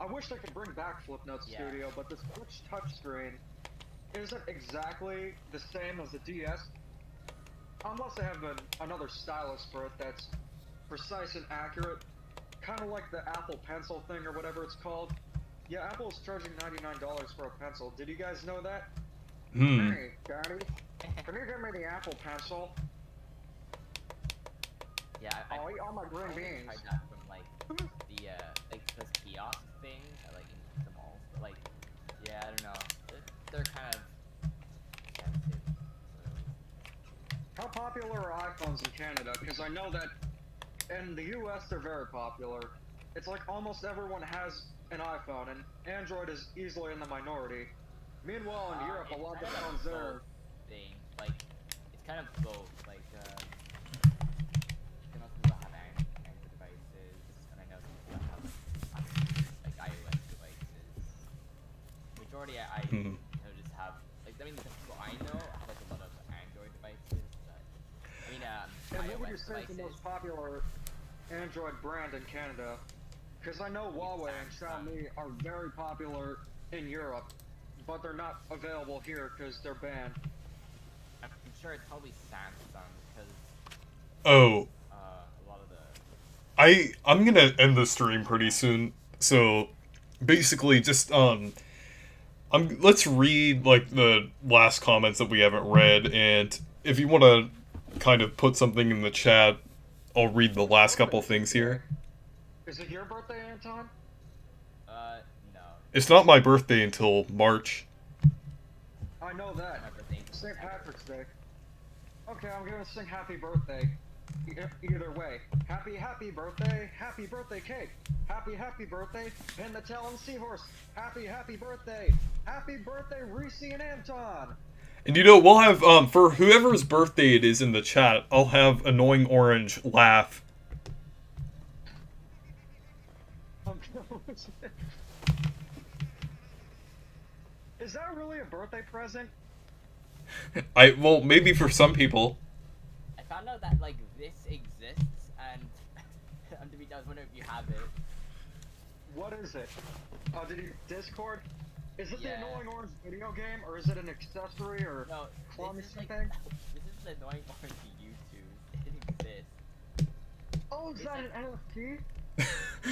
I wish they could bring back Flipnote Yeah. Studio, but the Switch touchscreen isn't exactly the same as the DS. Unless they have another stylus for it that's precise and accurate. Kind of like the Apple Pencil thing or whatever it's called. Yeah, Apple is charging $99 for a pencil. Did you guys know that? Hey, Daddy, can you give me the Apple Pencil? Yeah, I'll eat all my green I beans. tried that from like the like this kiosk thing at like in the malls, but like yeah, I don't know. They're kind of expensive. How popular are iPhones in Canada? Because I know that in the US they're very popular. It's like almost everyone has an iPhone, and Android is easily in the minority. Meanwhile, in Europe, a It's lot of the kind of phones a there. both thing. Like it's kind of both. Like you know, some people have Android devices, and I know some people have like iOS devices. Majority, I you know, just have like I mean the people I know have like a lot of Android devices. But, I mean And what would you iOS say is the devices. most popular Android brand in Canada? Because I know Huawei and Xiaomi are very popular in Europe, but they're not available here because they're banned. I'm sure it's probably Samsung because Oh, a lot of the I'm gonna end the stream pretty soon, so basically just, let's read, like, the last comments that we haven't read, and if you want to kind of put something in the chat, I'll read the last couple things here. Is it your birthday, Anton? No. It's not my birthday until March. I know that. My birthday. St. Patrick's Day. Okay, I'm gonna sing happy birthday. Either way. Happy birthday cake. Happy birthday, and the Talon Seahorse. Happy birthday. Happy birthday, Reese and Anton. And you know, we'll have, for whoever's birthday it is in the chat, I'll have Annoying Orange laugh. Is that really a birthday present? Well, maybe for some people. I found out that, like, this exists, and to be honest, I wonder if you have it. What is it? Oh, did you Discord? Is it Yeah. the Annoying Orange video game, or is it an accessory, or No, clumsy this is, like, thing? this is the Annoying Orange YouTube. It exists. Oh, is that an NFT? No,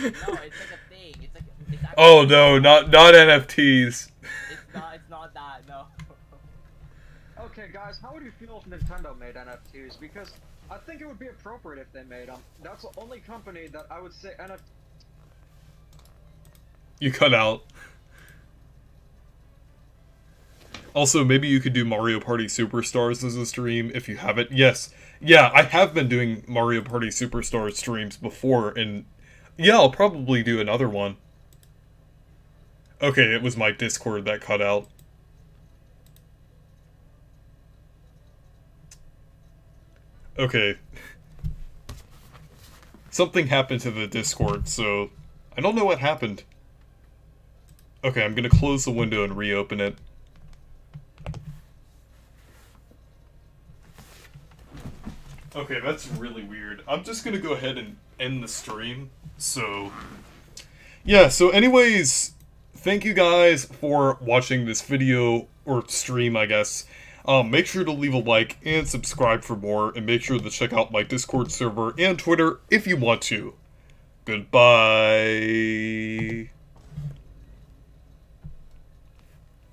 it's like a thing. It's like, it's actually, Oh no, not NFTs. It's not that, no. Okay, guys, how would you feel if Nintendo made NFTs? Because I think it would be appropriate if they made them. That's the only company that I would say NFT. You cut out. Also, maybe you could do Mario Party Superstars as a stream if you have it. Yes. Yeah, I have been doing Mario Party Superstars streams before, and yeah, I'll probably do another one. Okay, it was my Discord that cut out. Okay. Something happened to the Discord, so I don't know what happened. Okay, I'm gonna close the window and reopen it. Okay, that's really weird. I'm just gonna go ahead and end the stream. So, yeah, so anyways, thank you guys for watching this video, or stream, I guess. Make sure to leave a like and subscribe for more, and make sure to check out my Discord server and Twitter if you want to. Goodbye.